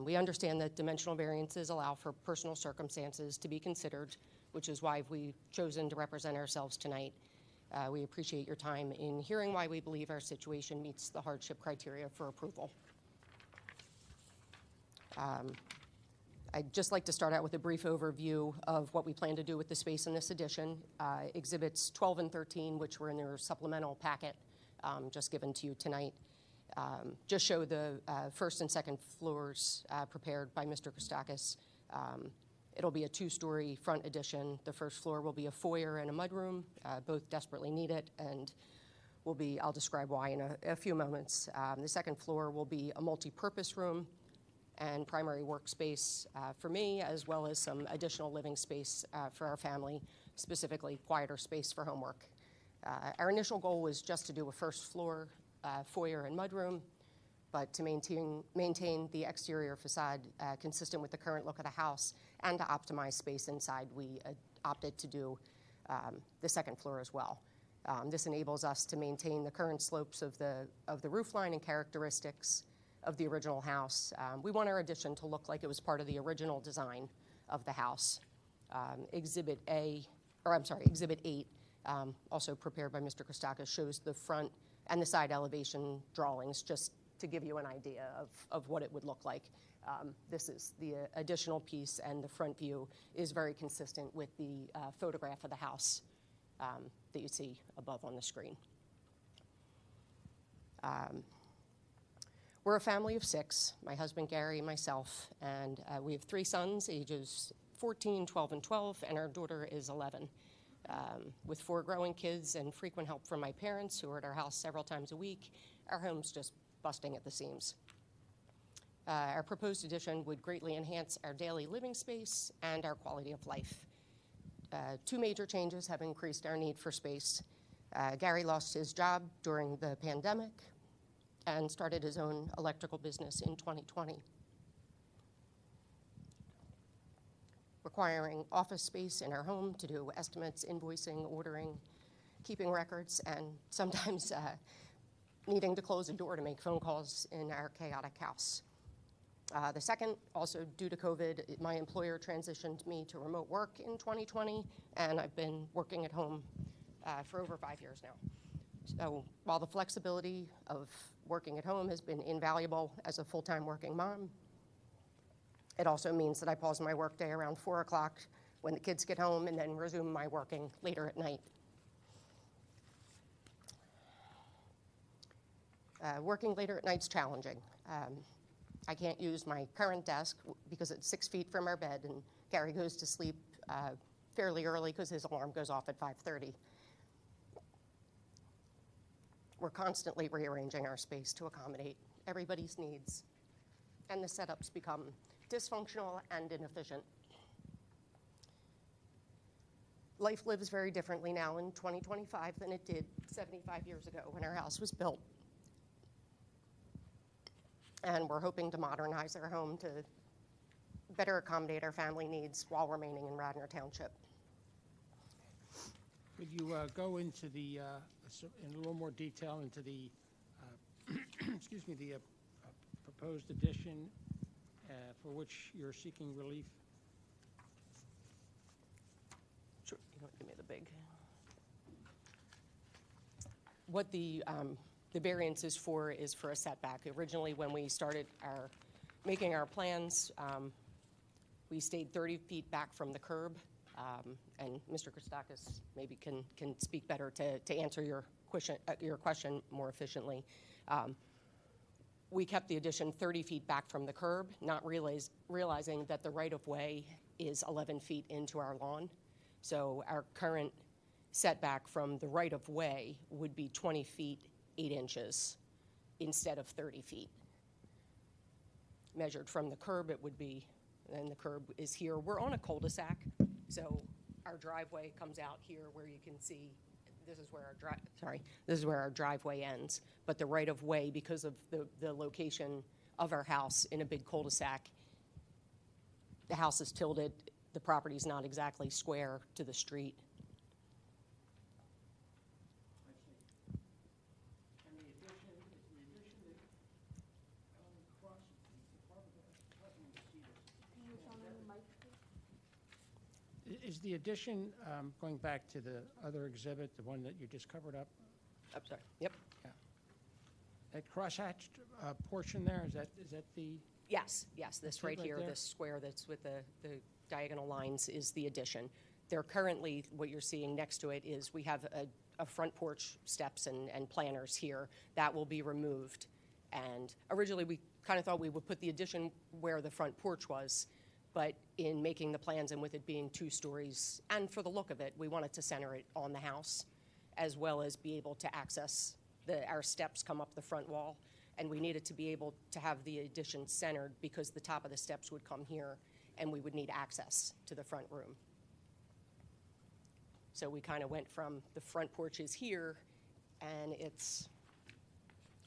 We understand that dimensional variances allow for personal circumstances to be considered, which is why we've chosen to represent ourselves tonight. We appreciate your time in hearing why we believe our situation meets the hardship criteria for approval. I'd just like to start out with a brief overview of what we plan to do with the space in this addition. Exhibits 12 and 13, which were in their supplemental packet just given to you tonight, just show the first and second floors prepared by Mr. Christakis. It'll be a 2-story front addition. The first floor will be a foyer and a mudroom, both desperately needed, and I'll describe why in a few moments. The second floor will be a multi-purpose room and primary workspace for me, as well as some additional living space for our family, specifically quieter space for homework. Our initial goal was just to do a first floor foyer and mudroom, but to maintain the exterior facade consistent with the current look of the house and to optimize space inside, we opted to do the second floor as well. This enables us to maintain the current slopes of the roof line and characteristics of the original house. We want our addition to look like it was part of the original design of the house. Exhibit 8, also prepared by Mr. Christakis, shows the front and the side elevation drawings, just to give you an idea of what it would look like. This is the additional piece, and the front view is very consistent with the photograph of the house that you see above on the screen. We're a family of 6, my husband Gary, myself, and we have 3 sons, ages 14, 12, and 12, and our daughter is 11. With 4 growing kids and frequent help from my parents, who are at our house several times a week, our home's just busting at the seams. Our proposed addition would greatly enhance our daily living space and our quality of life. 2 major changes have increased our need for space. Gary lost his job during the pandemic and started his own electrical business in 2020. Requiring office space in our home to do estimates, invoicing, ordering, keeping records, and sometimes needing to close a door to make phone calls in our chaotic house. The second, also due to COVID, my employer transitioned me to remote work in 2020, and I've been working at home for over 5 years now. So while the flexibility of working at home has been invaluable as a full-time working mom, it also means that I pause my workday around 4 o'clock when the kids get home and then resume my working later at night. Working later at night's challenging. I can't use my current desk because it's 6 feet from our bed, and Gary goes to sleep fairly early because his alarm goes off at 5:30. We're constantly rearranging our space to accommodate everybody's needs, and the setups become dysfunctional and inefficient. Life lives very differently now in 2025 than it did 75 years ago when our house was built. And we're hoping to modernize our home to better accommodate our family needs while remaining in Radnor Township.
Could you go into the, in a little more detail into the, excuse me, the proposed addition for which you're seeking relief?
Sure. You don't give me the big. What the variance is for a setback. Originally, when we started making our plans, We stayed 30 feet back from the curb, and Mr. Christakis maybe can speak better to answer your question more efficiently. We kept the addition 30 feet back from the curb, not realizing that the right-of-way is 11 feet into our lawn. So our current setback from the right-of-way would be 20 feet, 8 inches instead of 30 feet. Measured from the curb, it would be, and the curb is here. We're on a cul-de-sac, so our driveway comes out here where you can see this is where our driveway ends. But the right-of-way, because of the location of our house in a big cul-de-sac, the house is tilted. The property's not exactly square to the street.
And the addition, is the addition that across the part of the, it's hard for me to see this. Is the addition, going back to the other exhibit, the one that you just covered up,
I'm sorry. Yep.
that crosshatched portion there, is that the,
Yes, this
Okay,
right
right
here,
there.
this square that's with the diagonal lines is the addition. There currently, what you're seeing next to it is we have a front porch steps and planters here. That will be removed. And originally, we kind of thought we would put the addition where the front porch was, but in making the plans and with it being 2 stories, and for the look of it, we wanted to center it on the house, as well as be able to access our steps come up the front wall, and we needed to be able to have the addition centered because the top of the steps would come here, and we would need access to the front room. So we kind of went from the front porch is here, and it's,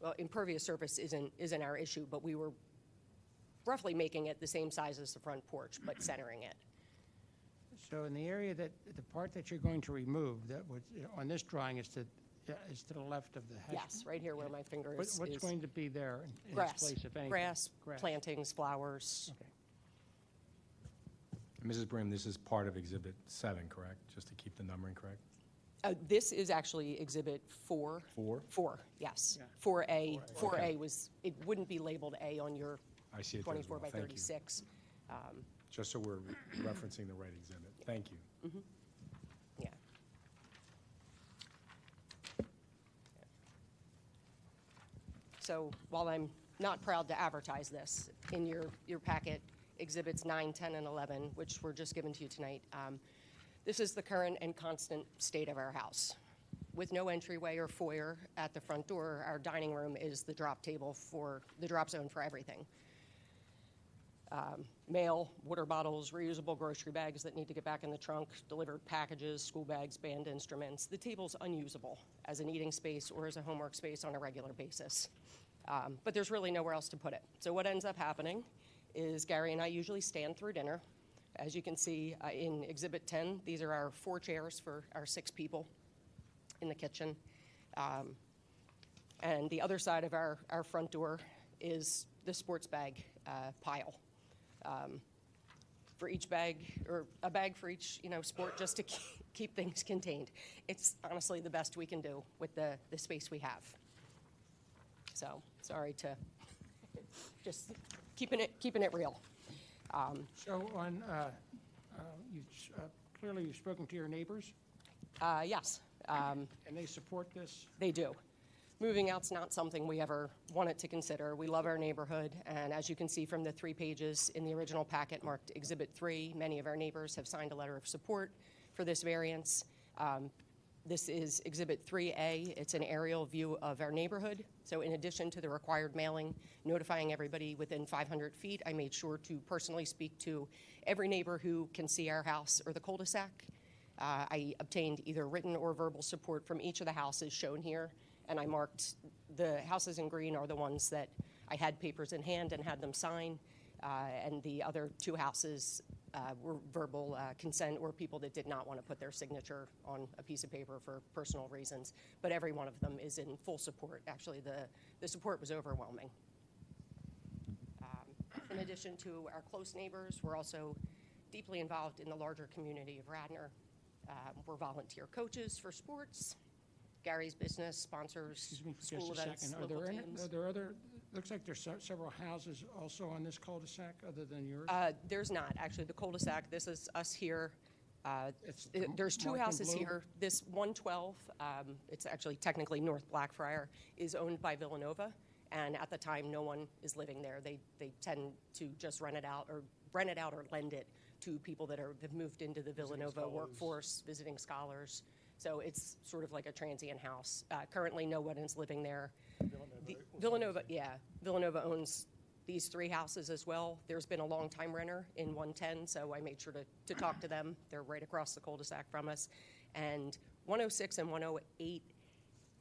well, impervious surface isn't our issue, but we were roughly making it the same size as the front porch, but centering it.
so in the area that, the part that you're going to remove, that would, on this drawing is to the left of the hedge?
Yes, right here where my finger is.
What's
is
going to be there in
grass,
its place, if anything?
grass,
Grass.
plantings, flowers.
Okay.
Mrs. Brim, this is part of Exhibit 7, correct? Just to keep the numbering correct?
This is actually Exhibit 4.
4?
4, yes.
Yeah.
4A. 4A
Okay.
was, it wouldn't be labeled A on your
I see it there as
24
well.
by
Thank you.
36.
Just so we're referencing the right exhibit. Thank you.
Yeah. So while I'm not proud to advertise this, in your packet, Exhibits 9, 10, and 11, which were just given to you tonight, this is the current and constant state of our house. With no entryway or foyer at the front door, our dining room is the drop table for, the drop zone for everything. Mail, water bottles, reusable grocery bags that need to get back in the trunk, delivered packages, school bags, band instruments. The table's unusable as an eating space or as a homework space on a regular basis. But there's really nowhere else to put it. So what ends up happening is Gary and I usually stand through dinner. As you can see in Exhibit 10, these are our 4 chairs for our 6 people in the kitchen. And the other side of our front door is the sports bag pile. For each bag, or a bag for each, sport, just to keep things contained. It's honestly the best we can do with the space we have. So, sorry to just keeping it real.
So on, clearly you've spoken to your neighbors,
Yes,
and they support this?
they do. Moving out's not something we ever wanted to consider. We love our neighborhood, and as you can see from the 3 pages in the original packet marked Exhibit 3, many of our neighbors have signed a letter of support for this variance. This is Exhibit 3A. It's an aerial view of our neighborhood. So in addition to the required mailing, notifying everybody within 500 feet, I made sure to personally speak to every neighbor who can see our house or the cul-de-sac. I obtained either written or verbal support from each of the houses shown here, and I marked the houses in green are the ones that I had papers in hand and had them sign, and the other 2 houses were verbal consent or people that did not want to put their signature on a piece of paper for personal reasons. But every one of them is in full support. Actually, the support was overwhelming. In addition to our close neighbors, we're also deeply involved in the larger community of Radnor. We're volunteer coaches for sports. Gary's business sponsors
Excuse me for
school
just a
events,
second.
local teams.
Are there other Looks like there's several houses also on this cul-de-sac other than yours.
There's not, actually, the cul-de-sac, this is us here.
It's
There's two
marked in
houses
blue.
here. This 112, it's actually technically North Blackfriar, is owned by Villanova, and at the time, no one is living there. They tend to just rent it out or lend it to people that have moved into the Villanova workforce, visiting scholars. So it's sort of like a transient house. Currently, no one is living there. Villanova owns these three houses as well. There's been a long-time renter in 110, so I made sure to talk to them. They're right across the cul-de-sac from us. And 106 and 108,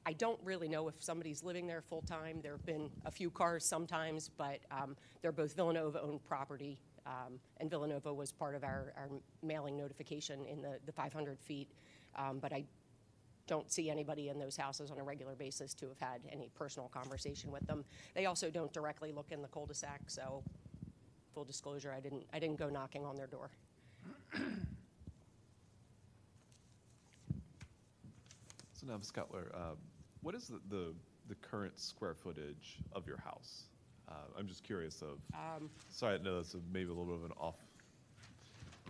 I don't really know if somebody's living there full-time. There have been a few cars sometimes, but they're both Villanova-owned property, and Villanova was part of our mailing notification in the 500 feet. But I don't see anybody in those houses on a regular basis to have had any personal conversation with them. They also don't directly look in the cul-de-sac, so full disclosure, I didn't go knocking on their door.
So now, Ms. Cutler, what is the current square footage of your house? I'm just curious of, sorry, I know that's maybe a little bit of an off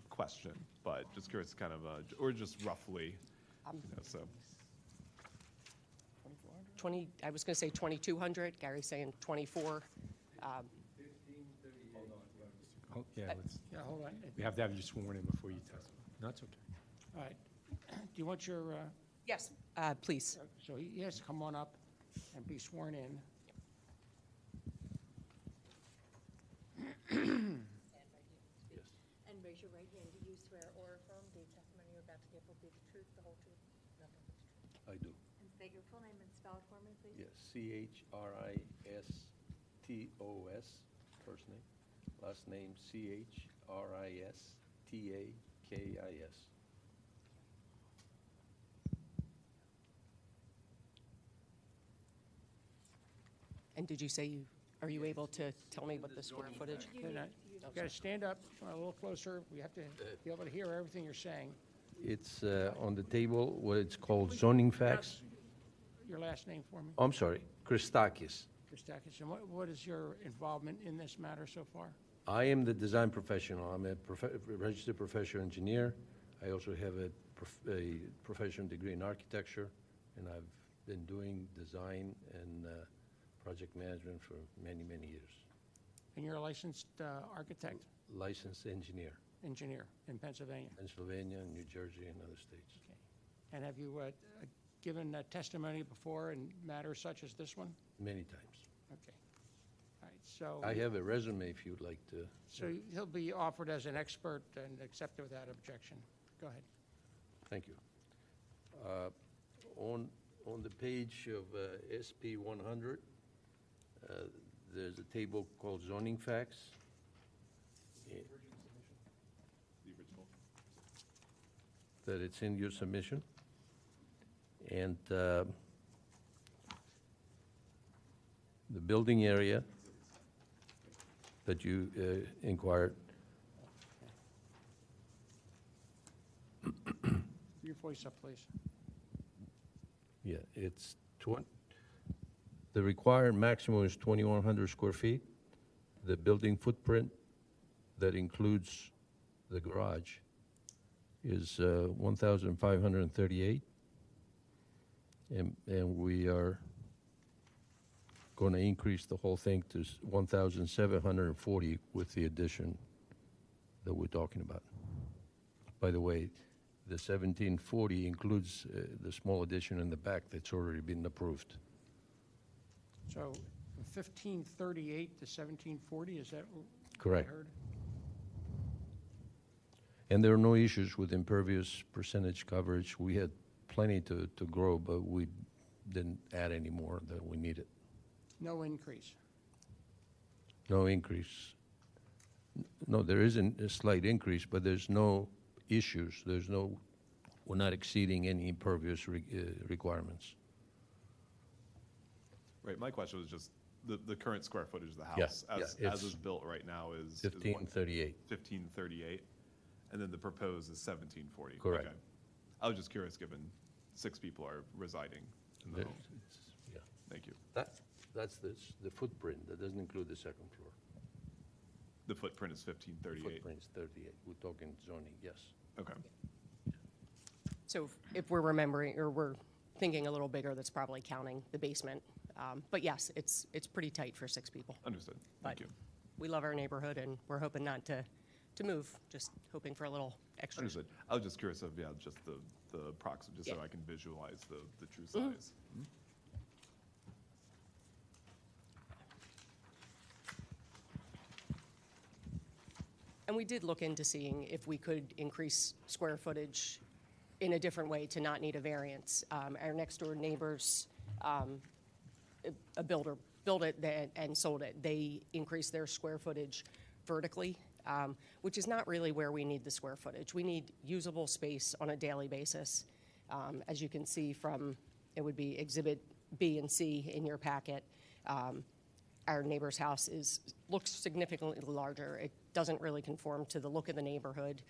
question, but just curious kind of, or just roughly, so.
I was going to say 2,200. Gary's saying 24.
Oh, yeah,
Yeah, hold on.
we have to have you sworn in before you testify. No, it's okay.
All right. Do you want your,
Yes, please.
so he has to come on up and be sworn in.
And raise your right hand. Do you swear or affirm the testimony you're about to give will be the truth, the whole truth, nothing but the truth?
I do.
And state your full name and spell it for me, please.
Yes, Christos, first name. Last name Christakis.
And did you say are you able to tell me what the square footage?
You got to stand up a little closer. We have to be able to hear everything you're saying.
It's on the table, what it's called zoning facts.
Your last name for me,
I'm sorry, Christakis.
Christakis. And what is your involvement in this matter so far?
I am the design professional. I'm a registered professional engineer. I also have a professional degree in architecture, and I've been doing design and project management for many, many years.
And you're a licensed architect,
Licensed engineer,
engineer in Pennsylvania.
Pennsylvania, New Jersey, and other states.
Okay. And have you given testimony before in matters such as this one?
Many times.
Okay. All right, so.
I have a resume if you'd like to.
So he'll be offered as an expert and accepted without objection. Go ahead.
Thank you. On the page of SP 100, there's a table called zoning facts.
The original?
That it's in your submission. And the building area that you inquired,
Your voice up, please.
yeah, it's the required maximum is 2,100 square feet. The building footprint that includes the garage is 1,538. And we are going to increase the whole thing to 1,740 with the addition that we're talking about. By the way, the 1,740 includes the small addition in the back that's already been approved.
So 1538 to 1740, is that what
Correct.
I heard?
And there are no issues with impervious percentage coverage. We had plenty to grow, but we didn't add any more than we needed.
No increase.
No increase. No, there isn't a slight increase, but there's no issues. We're not exceeding any impervious requirements.
Right, my question was just the current square footage of the
Yeah,
house
yeah,
as
it's
is built right now is
1538.
1538, and then the proposed is 1740.
Correct.
Okay. I was just curious, given 6 people are residing in the home.
Yeah.
Thank you.
That's the footprint, that doesn't include the second floor.
The footprint is
The
1538.
footprint is 38, we're talking zoning, yes.
Okay.
So if we're remembering, or we're thinking a little bigger, that's probably counting the basement. But yes, it's pretty tight for 6 people.
Understood. Thank
But
you.
we love our neighborhood, and we're hoping not to move, just hoping for a little extra.
Understood. I was just curious of, yeah, just the approximate, just so
Yeah.
I can visualize the true size.
And we did look into seeing if we could increase square footage in a different way to not need a variance. Our next-door neighbors, a builder built it and sold it. They increased their square footage vertically, which is not really where we need the square footage. We need usable space on a daily basis. As you can see from, it would be Exhibit B and C in your packet. Our neighbor's house looks significantly larger. It doesn't really conform to the look of the neighborhood.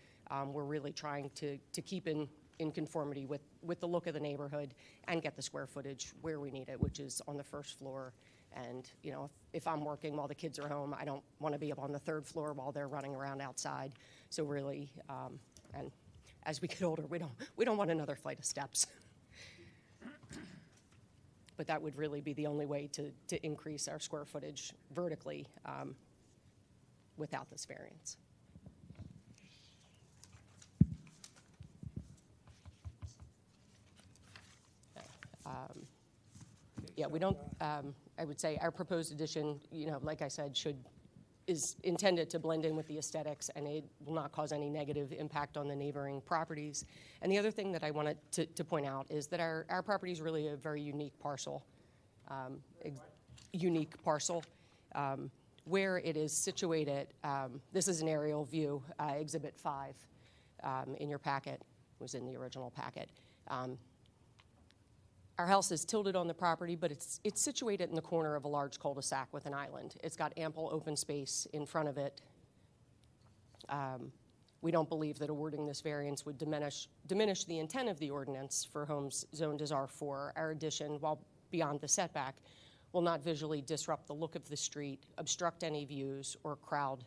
We're really trying to keep in conformity with the look of the neighborhood and get the square footage where we need it, which is on the first floor. And, you know, if I'm working while the kids are home, I don't want to be up on the 3rd floor while they're running around outside. So really, and as we get older, we don't want another flight of steps. But that would really be the only way to increase our square footage vertically without this variance. Yeah, we don't, I would say our proposed addition, you know, like I said, is intended to blend in with the aesthetics, and it will not cause any negative impact on the neighboring properties. And the other thing that I wanted to point out is that our property is really a very unique parcel. Where it is situated, this is an aerial view, Exhibit 5 in your packet, was in the original packet. Our house is tilted on the property, but it's situated in the corner of a large cul-de-sac with an island. It's got ample open space in front of it. We don't believe that awarding this variance would diminish the intent of the ordinance for homes zoned as R4. Our addition, while beyond the setback, will not visually disrupt the look of the street, obstruct any views, or crowd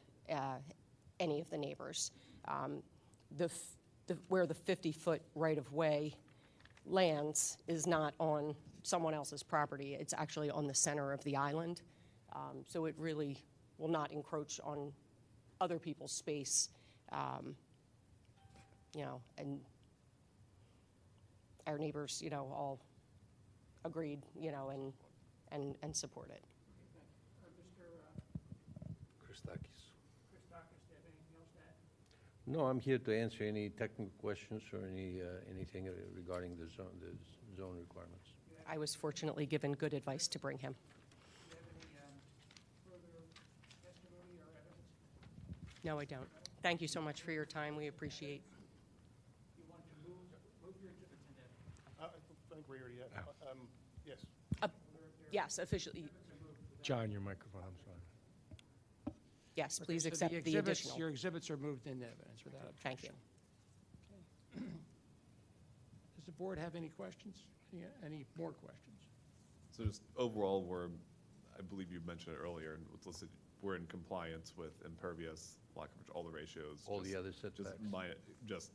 any of the neighbors. Where the 50-foot right-of-way lands is not on someone else's property. It's actually on the center of the island. So it really will not encroach on other people's space, you know, and our neighbors, you know, all agreed, you know, and support it.
Christakis. Do you have anything else to add? No, I'm here to answer any technical questions or anything regarding the zone requirements.
I was fortunately given good advice to bring him.
Do you have any further testimony or evidence?
No, I don't. Thank you so much for your time. We appreciate.
You want to move your exhibits in there?
I think we already have, yes.
Yes, officially.
John, your microphone, I'm sorry.
Yes, please
Okay, so
accept the additional.
Your exhibits are moved into evidence without
Thank you.
objection. Does the board have any questions? Any more questions?
So just overall, I believe you mentioned it earlier, and it's listed, we're in compliance with impervious, lot coverage, all the ratios.
All the
just-
other setbacks.
Just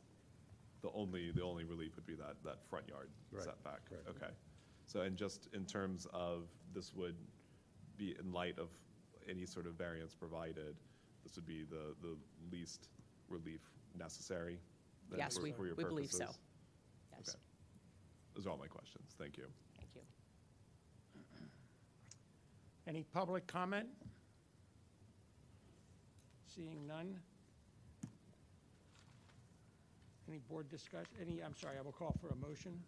the only relief would be that front yard
Right,
setback.
correct.
Okay. So, and just in terms of, this would be in light of any sort of variance provided, this would be the least relief necessary? then
Yes, we
for your
believe so.
purposes?
Yes,
Okay. Those are all my questions. Thank you.
thank you.
Any public comment? Seeing none? Any board discussion? I'm sorry, I will call for a motion.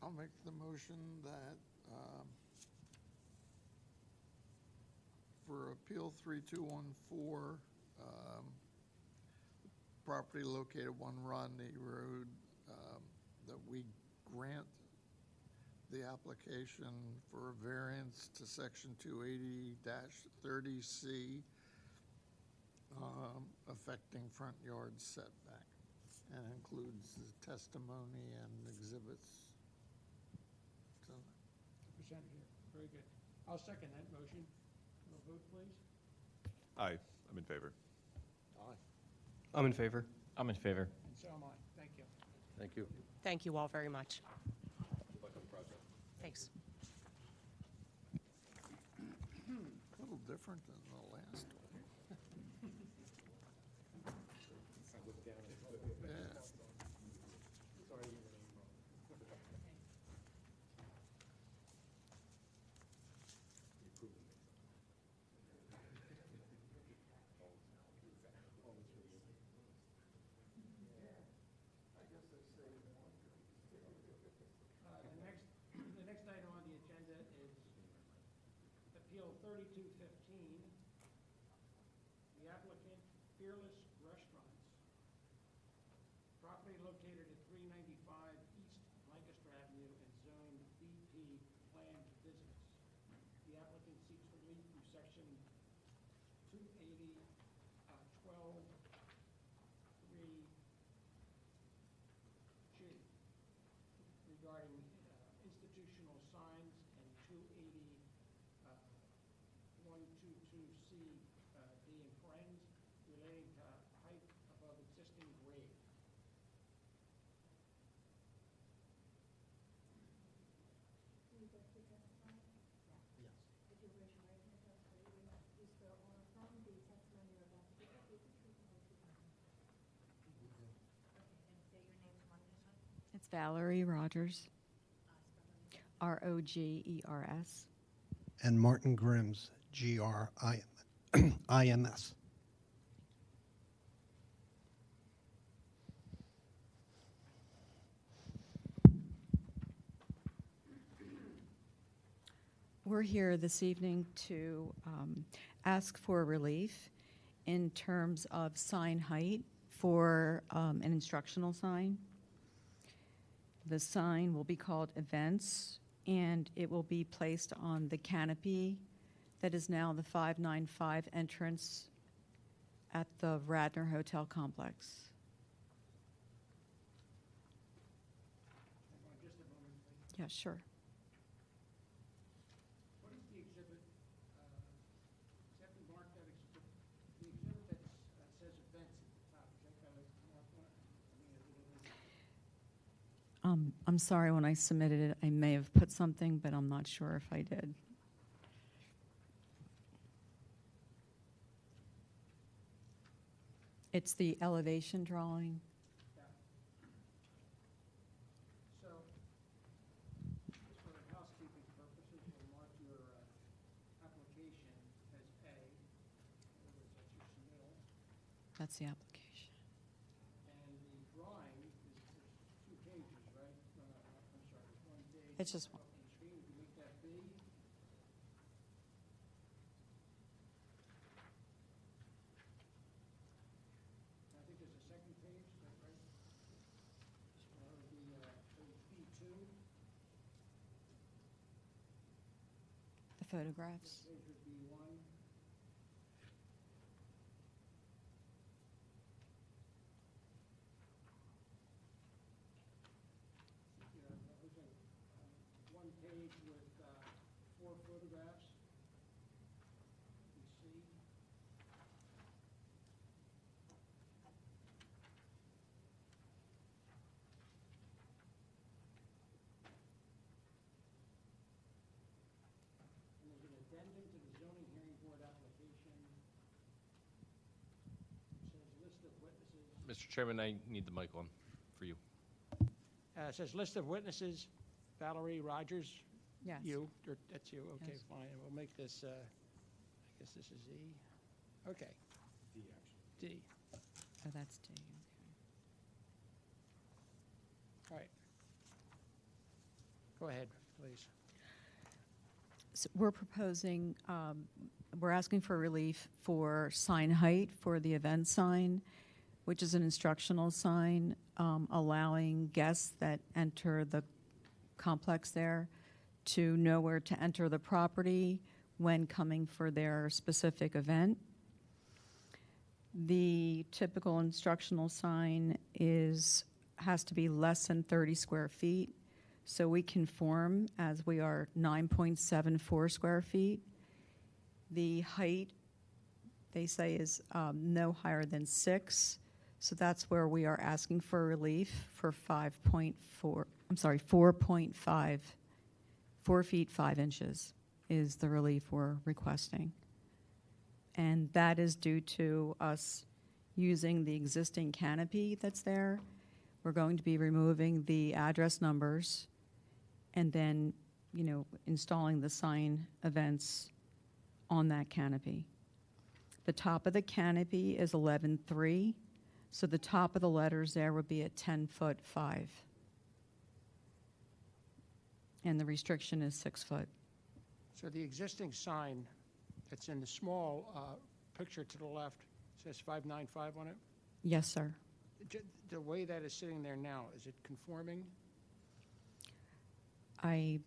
I'll make the motion that for Appeal 3214, property located 1 Rodney Road, that we grant the application for a variance to Section 280-30C affecting front yard setback. and includes the testimony and exhibits. So,
Presented here. Very good. I'll second that motion. Will vote, please?
Aye, I'm in favor.
I'm in favor.
I'm in favor.
And so am I. Thank you.
Thank you.
Thank you all very much.
Good luck on the project.
Thanks.
a little different than the last one. Yeah.
The next item on the agenda is Appeal 3215. The applicant, Fearless Restaurants. Property located at 395 East Lancaster Avenue and zoned BP Planned Business. The applicant seeks relief from section 280, 12, 3G regarding institutional signs and 280, 122C, D in parens, relating to height above existing grade.
If you raise your right hand, you swear or affirm the testimony you're about to give will be the truth, the whole truth, and nothing but the truth. Okay, and say your name to one this one.
It's Valerie Rogers, Rogers.
And Martin Grims, Grims.
We're here this evening to ask for relief in terms of sign height for an instructional sign. The sign will be called Events, and it will be placed on the canopy that is now the 595 entrance at the Radnor Hotel Complex.
Hang on just a moment, please.
Yeah, sure.
What is the exhibit, except we marked that the exhibit that says events at the top, is that kind of marked one? I mean,
I'm sorry, when I submitted it, I may have put something, but I'm not sure if I did. It's the elevation drawing.
So, just for housekeeping purposes, we'll mark your application as A. In other words, that's your submittal.
That's the application.
And the drawing is two pages, right? No, I'm sorry, it's one page.
It's just one.
Up on the screen, would you make that B? I think there's a second page, is that right? That would be page B2.
The photographs.
This page would be 1. One page with 4 photographs. You see. And there's an addendum to the zoning hearing board application. It says list of witnesses.
Mr. Chairman, I need the mic on for you.
It says list of witnesses, Valerie Rogers.
Yes.
You, that's you, okay,
Yes.
fine, and we'll make this, I guess this is E. Okay. D, actually. D,
Oh, that's D. Okay.
all right. Go ahead, please.
So we're proposing, we're asking for relief for sign height for the event sign, which is an instructional sign allowing guests that enter the complex there to know where to enter the property when coming for their specific event. The typical instructional sign has to be less than 30 square feet. So we conform as we are 9.74 square feet. The height, they say, is no higher than 6. So that's where we are asking for relief for 4.5. 4 feet 5 inches is the relief we're requesting. And that is due to us using the existing canopy that's there. We're going to be removing the address numbers and then, installing the sign events on that canopy. The top of the canopy is 11.3, so the top of the letters there would be at 10'5". And the restriction is 6 foot.
So the existing sign that's in the small picture to the left says 595 on it?
Yes, sir.
The way that is sitting there now, is it conforming?
I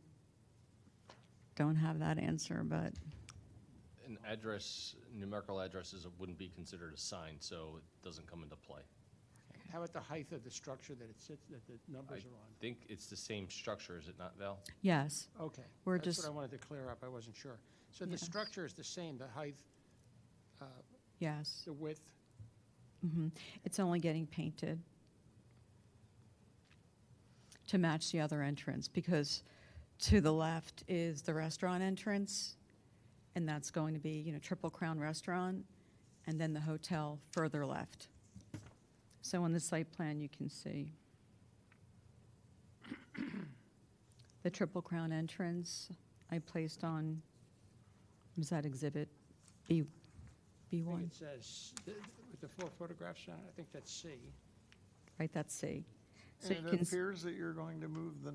don't have that answer, but
An address, numerical addresses wouldn't be considered a sign, so it doesn't come into play.
How about the height of the structure that it sits, that the numbers are on?
I think it's the same structure, is it not, Val?
yes.
Okay.
We're
That's
just-
what I wanted to clear up. I wasn't sure. So the
Yes.
structure is the same, the height,
Yes.
the width?
It's only getting painted to match the other entrance, because to the left is the restaurant entrance, and that's going to be, Triple Crown Restaurant, and then the hotel further left. So on the site plan, you can see the Triple Crown entrance I placed on, was that exhibit
I think
B1?
it says, with the 4 photographs on it, I think that's C.
Right, that's C. So
And
you
it
can
appears that you're going to move the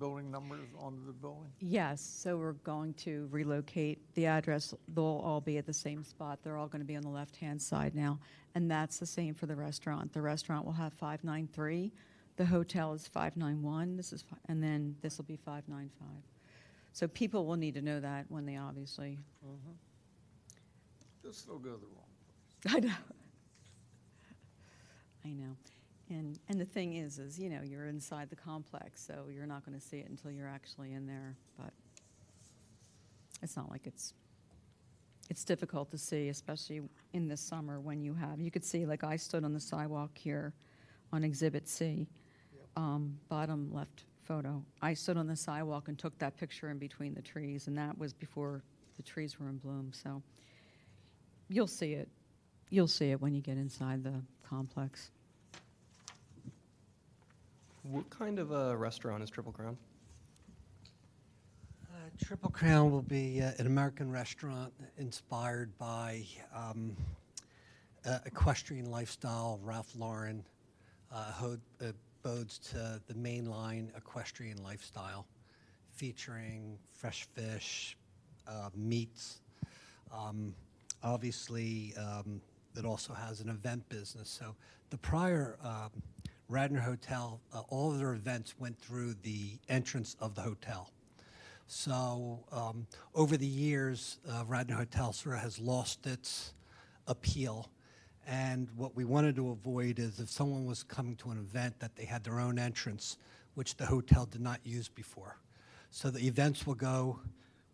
building numbers onto the building?
Yes, so we're going to relocate the address. They'll all be at the same spot. They're all going to be on the left-hand side now. And that's the same for the restaurant. The restaurant will have 593. The hotel is 591. And then this will be 595. So people will need to know that when they obviously.
They'll still go the wrong place.
I know. I know. And the thing is, you're inside the complex, so you're not going to see it until you're actually in there. But it's not like it's difficult to see, especially in the summer when you could see, like I stood on the sidewalk here on Exhibit C, bottom left photo. I stood on the sidewalk and took that picture in between the trees, and that was before the trees were in bloom. So you'll see it. You'll see it when you get inside the complex.
What kind of a restaurant is Triple Crown?
Triple Crown will be an American restaurant inspired by equestrian lifestyle, Ralph Lauren, bodes to the mainline equestrian lifestyle, featuring fresh fish, meats. Obviously, it also has an event business. So the prior Radnor Hotel, all of their events went through the entrance of the hotel. So over the years, Radnor Hotel sort of has lost its appeal. And what we wanted to avoid is if someone was coming to an event that they had their own entrance, which the hotel did not use before. So the events will go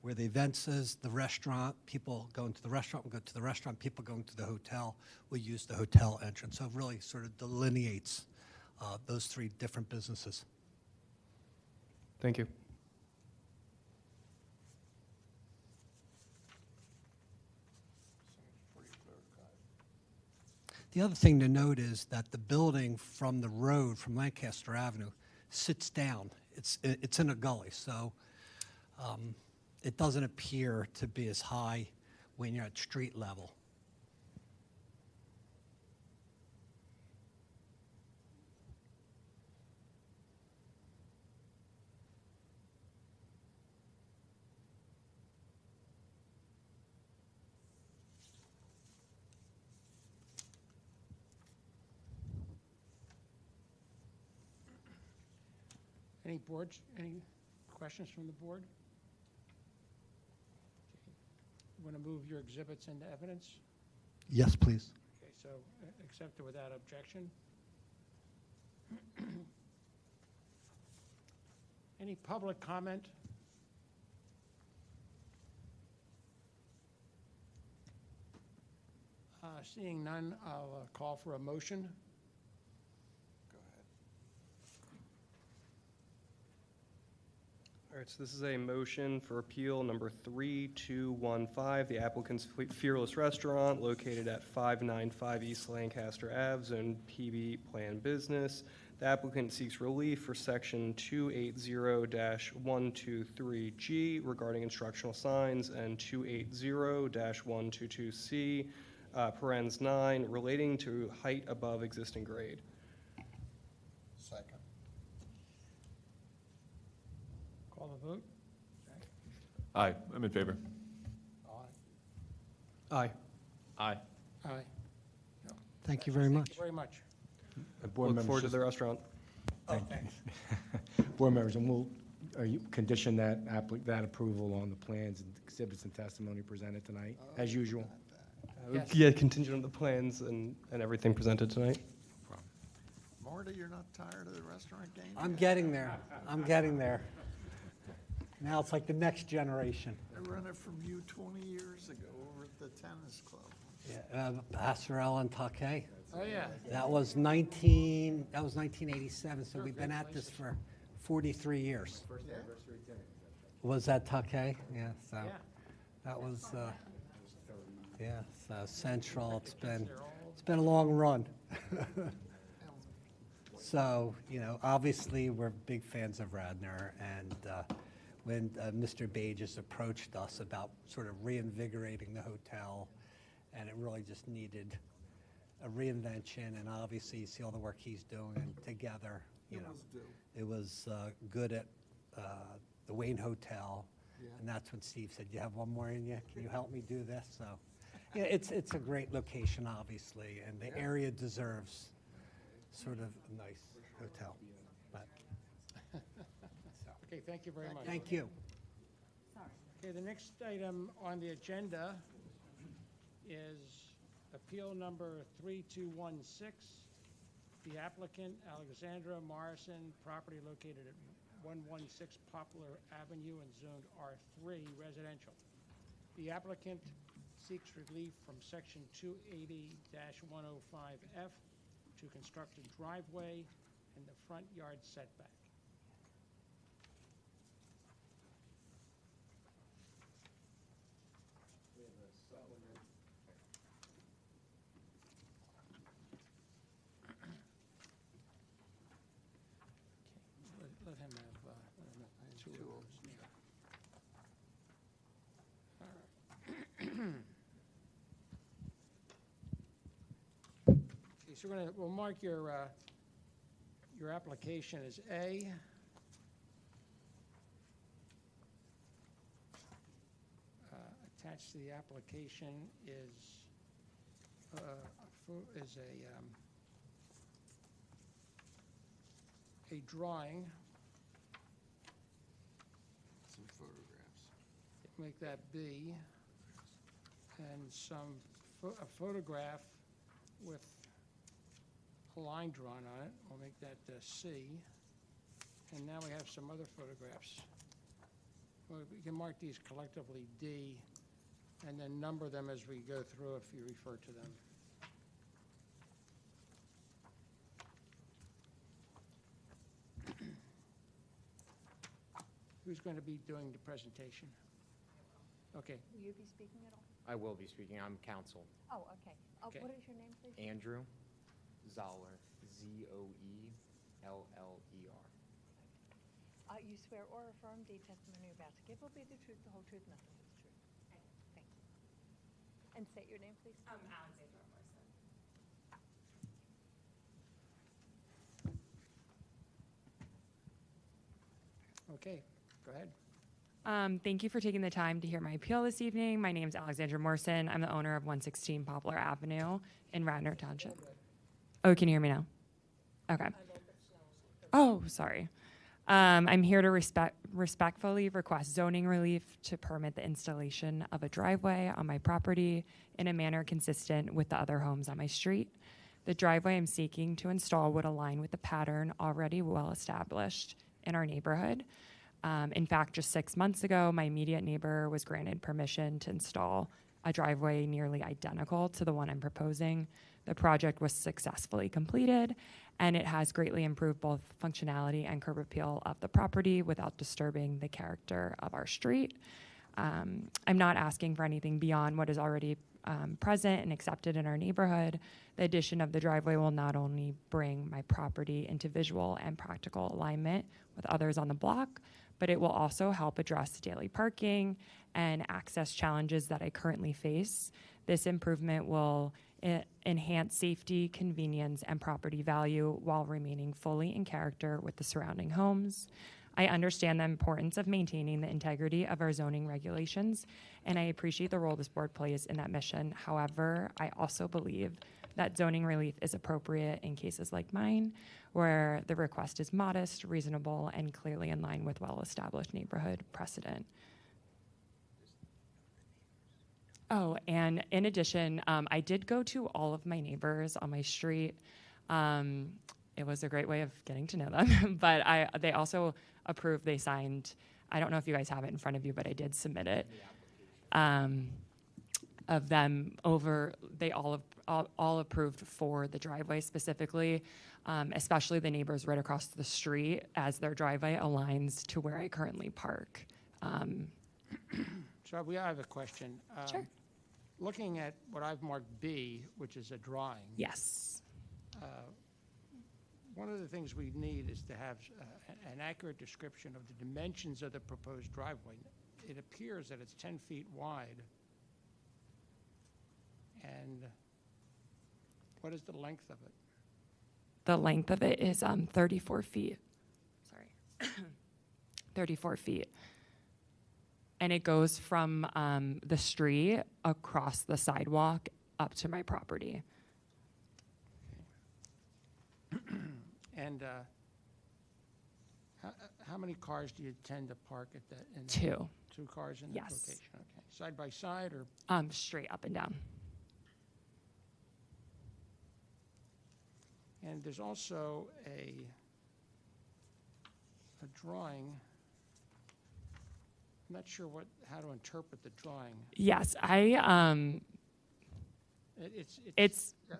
where the event is, the restaurant, people going to the restaurant will go to the restaurant, people going to the hotel will use the hotel entrance. So it really sort of delineates those 3 different businesses.
Thank you.
The other thing to note is that the building from the road, from Lancaster Avenue, sits down. It's in a gully, so it doesn't appear to be as high when you're at street level.
Any questions from the board? Want to move your exhibits into evidence?
Yes, please.
Okay, so accepted without objection. Any public comment? Seeing none, I'll call for a motion.
Go ahead.
All right, so this is a motion for appeal number 3215, the applicant's Fearless Restaurant located at 595 East Lancaster Ave, Zone PB Plan Business. The applicant seeks relief for section 280-123G regarding instructional signs and 280-122C, parens 9, relating to height above existing grade.
Second.
Call the vote.
Aye, I'm in favor.
Aye.
Aye.
Aye.
Thank you very much.
Thank you very much.
Board
Look
members,
forward to
just-
the restaurant.
Board members, and we'll, you condition that that approval on the plans and exhibits and testimony presented tonight, as usual.
Yes.
Yeah, contingent on the plans and everything presented tonight.
Marty, you're not tired of the restaurant game?
I'm getting there. I'm getting there. Now it's like the next generation.
I rented from you 20 years ago over at the tennis club.
Yeah, Passerelle and Takei.
Oh, yeah.
That was 1987, so we've been at this for 43 years.
Yeah.
Was that Takei? Yeah, so
Yeah.
that was, yeah, so Central, it's been a long run. So, you know, obviously, we're big fans of Radnor, and when Mr. Bages approached us about sort of reinvigorating the hotel, and it really just needed a reinvention, and obviously, you see all the work he's doing together, you know. It was good at the Wayne Hotel, and that's when Steve said, "You have one more in you? Can you help me do this?" So, yeah, it's a great location, obviously, and the area deserves sort of a nice hotel. But,
Okay, thank you very much.
thank you.
Okay, the next item on the agenda is appeal number 3216. The applicant, Alexandra Morrison, property located at 116 Poplar Avenue and zoned R3 residential. The applicant seeks relief from section 280-105F to construct a driveway in the front yard setback. Let him have two of those. Okay, so we'll mark your application as A. Attached to the application is a drawing.
Some photographs.
Make that B, and a photograph with a line drawn on it. We'll make that C. And now we have some other photographs. Well, we can mark these collectively D, and then number them as we go through if you refer to them. Who's going to be doing the presentation? Okay,
Will you be speaking at all?
I will be speaking. I'm counsel.
Oh, okay.
Okay.
What is your name, please?
Andrew Zoller, Zoeller.
You swear or affirm the testimony you're about to give will be the truth, the whole truth, nothing but the truth. Okay, thank you. And state your name, please.
Alexandra Morrison.
okay, go ahead.
Thank you for taking the time to hear my appeal this evening. My name is Alexandra Morrison. I'm the owner of 116 Poplar Avenue in Radnor Township. Oh, can you hear me now? Okay. Oh, sorry. I'm here to respectfully request zoning relief to permit the installation of a driveway on my property in a manner consistent with the other homes on my street. The driveway I'm seeking to install would align with the pattern already well established in our neighborhood. In fact, just 6 months ago, my immediate neighbor was granted permission to install a driveway nearly identical to the one I'm proposing. The project was successfully completed, and it has greatly improved both functionality and curb appeal of the property without disturbing the character of our street. I'm not asking for anything beyond what is already present and accepted in our neighborhood. The addition of the driveway will not only bring my property into visual and practical alignment with others on the block, but it will also help address daily parking and access challenges that I currently face. This improvement will enhance safety, convenience, and property value while remaining fully in character with the surrounding homes. I understand the importance of maintaining the integrity of our zoning regulations, and I appreciate the role this board plays in that mission. However, I also believe that zoning relief is appropriate in cases like mine, where the request is modest, reasonable, and clearly in line with well-established neighborhood precedent. Oh, and in addition, I did go to all of my neighbors on my street. It was a great way of getting to know them, but they also approved, they signed, I don't know if you guys have it in front of you, but I did submit it. Of them over, they all approved for the driveway specifically, especially the neighbors right across the street, as their driveway aligns to where I currently park.
So I have a question.
Sure.
Looking at what I've marked B, which is a drawing.
Yes.
One of the things we need is to have an accurate description of the dimensions of the proposed driveway. It appears that it's 10 feet wide. And what is the length of it?
The length of it is 34 feet. Sorry. 34 feet. And it goes from the street across the sidewalk up to my property.
And how many cars do you tend to park at that?
Two.
2 cars in that
Yes.
location? Okay. Side by side or?
Straight up and down.
And there's also a drawing. I'm not sure how to interpret the drawing.
Yes,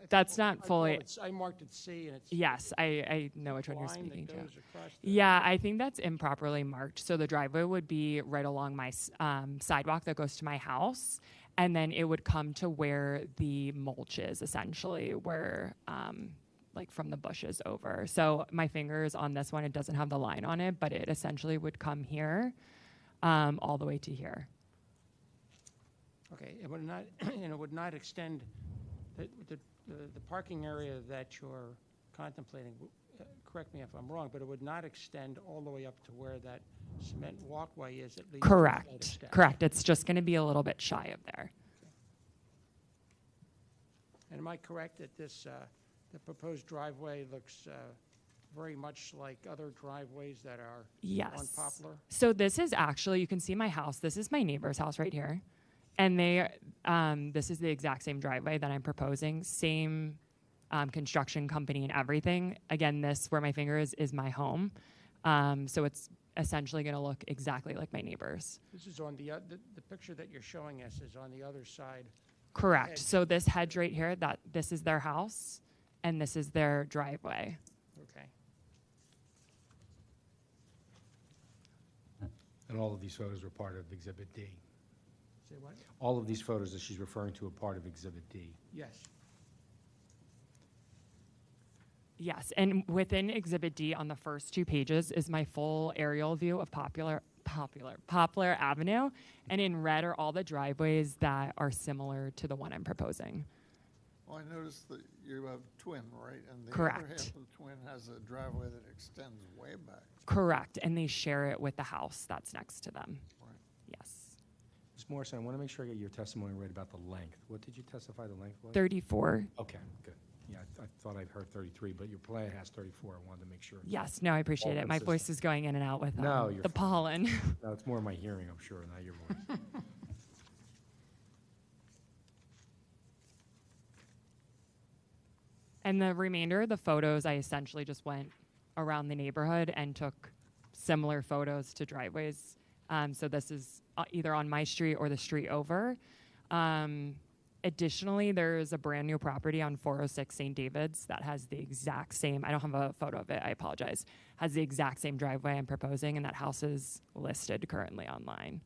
that's not fully.
I marked it C, and it's.
Yes, I know which one you're speaking to.
Goes across the-
Yeah, I think that's improperly marked. So the driveway would be right along my sidewalk that goes to my house, and then it would come to where the mulch is, essentially, where like from the bushes over. So my finger is on this one. It doesn't have the line on it, but it essentially would come here, all the way to here.
Okay, it would not, and it would not extend, the parking area that you're contemplating, correct me if I'm wrong, but it would not extend all the way up to where that cement walkway is, at least.
Correct. Correct. It's just going to be a little bit shy of there.
And am I correct that the proposed driveway looks very much like other driveways that are
Yes.
on Poplar?
So this is actually, you can see my house. This is my neighbor's house right here. And this is the exact same driveway that I'm proposing, same construction company and everything. Again, this, where my finger is my home. So it's essentially going to look exactly like my neighbor's.
This is on the picture that you're showing us is on the other side.
Correct.
Hedge.
So this hedge right here, this is their house, and this is their driveway.
Okay.
And all of these photos were part of Exhibit D.
Say what?
All of these photos that she's referring to are part of Exhibit D.
Yes.
Yes, and within Exhibit D on the first 2 pages is my full aerial view of Poplar Avenue, and in red are all the driveways that are similar to the one I'm proposing.
Well, I noticed that you have twin, right? And the
Correct.
other half of the twin has a driveway that extends way back.
Correct, and they share it with the house that's next to them.
Right.
Yes.
Ms. Morrison, I want to make sure I get your testimony right about the length. What did you testify the length was?
34.
Okay, good. Yeah, I thought I heard 33, but your plan has 34. I wanted to make sure.
Yes, no, I appreciate
All
it. My voice
consistent.
is going in and out with
No, you're
the
fine.
pollen.
No, it's more my hearing, I'm sure, not your voice.
And the remainder of the photos, I essentially just went around the neighborhood and took similar photos to driveways. So this is either on my street or the street over. Additionally, there is a brand new property on 406 St. David's that has the exact same, I don't have a photo of it, I apologize, has the exact same driveway I'm proposing, and that house is listed currently online.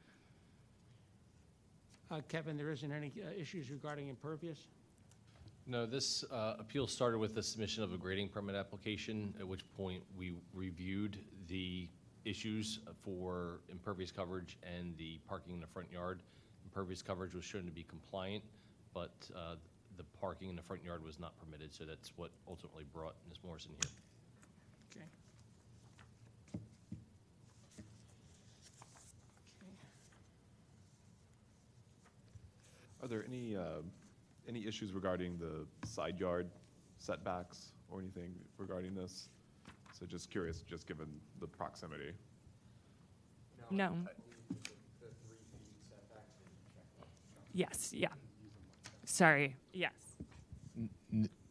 Kevin, there isn't any issues regarding impervious?
No, this appeal started with the submission of a grading permit application, at which point we reviewed the issues for impervious coverage and the parking in the front yard. Impervious coverage was shown to be compliant, but the parking in the front yard was not permitted, so that's what ultimately brought Ms. Morrison here.
Okay.
Are there any issues regarding the side yard setbacks or anything regarding this? So just curious, just given the proximity.
No. Yes, yeah. Sorry, yes.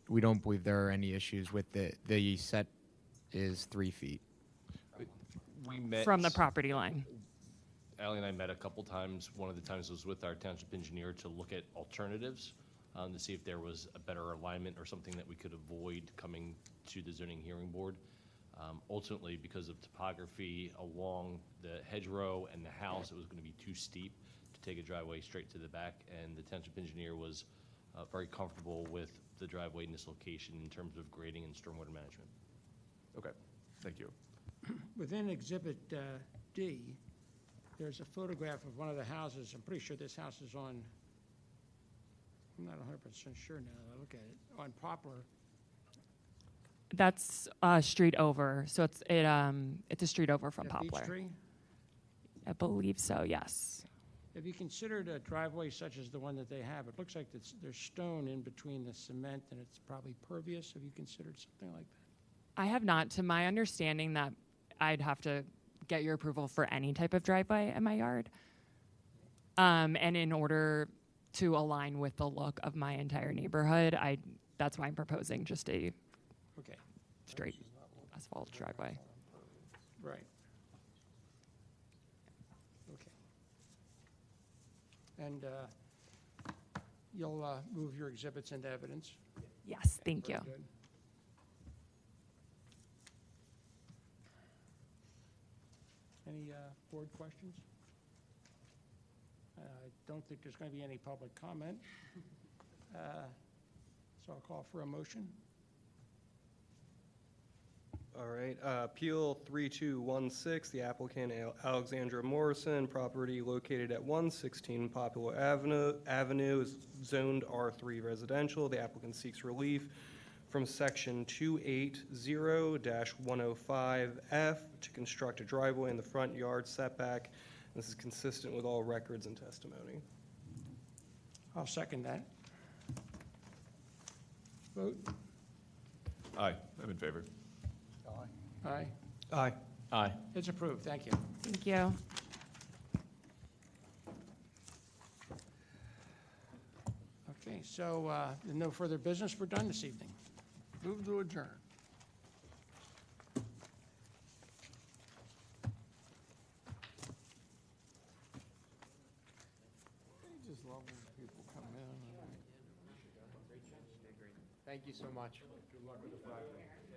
We don't believe there are any issues with the set is 3 feet.
We met
From the property line.
Ally and I met a couple times. One of the times was with our township engineer to look at alternatives, to see if there was a better alignment or something that we could avoid coming to the zoning hearing board. Ultimately, because of topography along the hedgerow and the house, it was going to be too steep to take a driveway straight to the back, and the township engineer was very comfortable with the driveway in this location in terms of grading and stormwater management.
Okay, thank you.
Within Exhibit D, there's a photograph of one of the houses. I'm pretty sure this house is on, I'm not 100% sure now that I look at it, on Poplar.
That's street over, so it's a street over from
Is that
Poplar.
Peachtree?
I believe so, yes.
Have you considered a driveway such as the one that they have? It looks like there's stone in between the cement and it's probably pervious. Have you considered something like that?
I have not. To my understanding, that I'd have to get your approval for any type of driveway in my yard. And in order to align with the look of my entire neighborhood, that's why I'm proposing just a
Okay,
straight asphalt driveway.
right. Okay. And you'll move your exhibits into evidence?
Yes, thank you.
Very good. Any board questions? I don't think there's going to be any public comment. So I'll call for a motion.
All right, Appeal 3216, the applicant Alexandra Morrison, property located at 116 Popular Avenue is zoned R3 residential. The applicant seeks relief from Section 280-105F to construct a driveway in the front yard setback. This is consistent with all records and testimony.
I'll second that. Vote.
Aye, I'm in favor.
Aye.
Aye.
Aye.
It's approved. Thank you.
Thank you.
Okay, so no further business. We're done this evening.
Move to adjourn. I just love when people come in and
Thank you so much. Good luck with the project.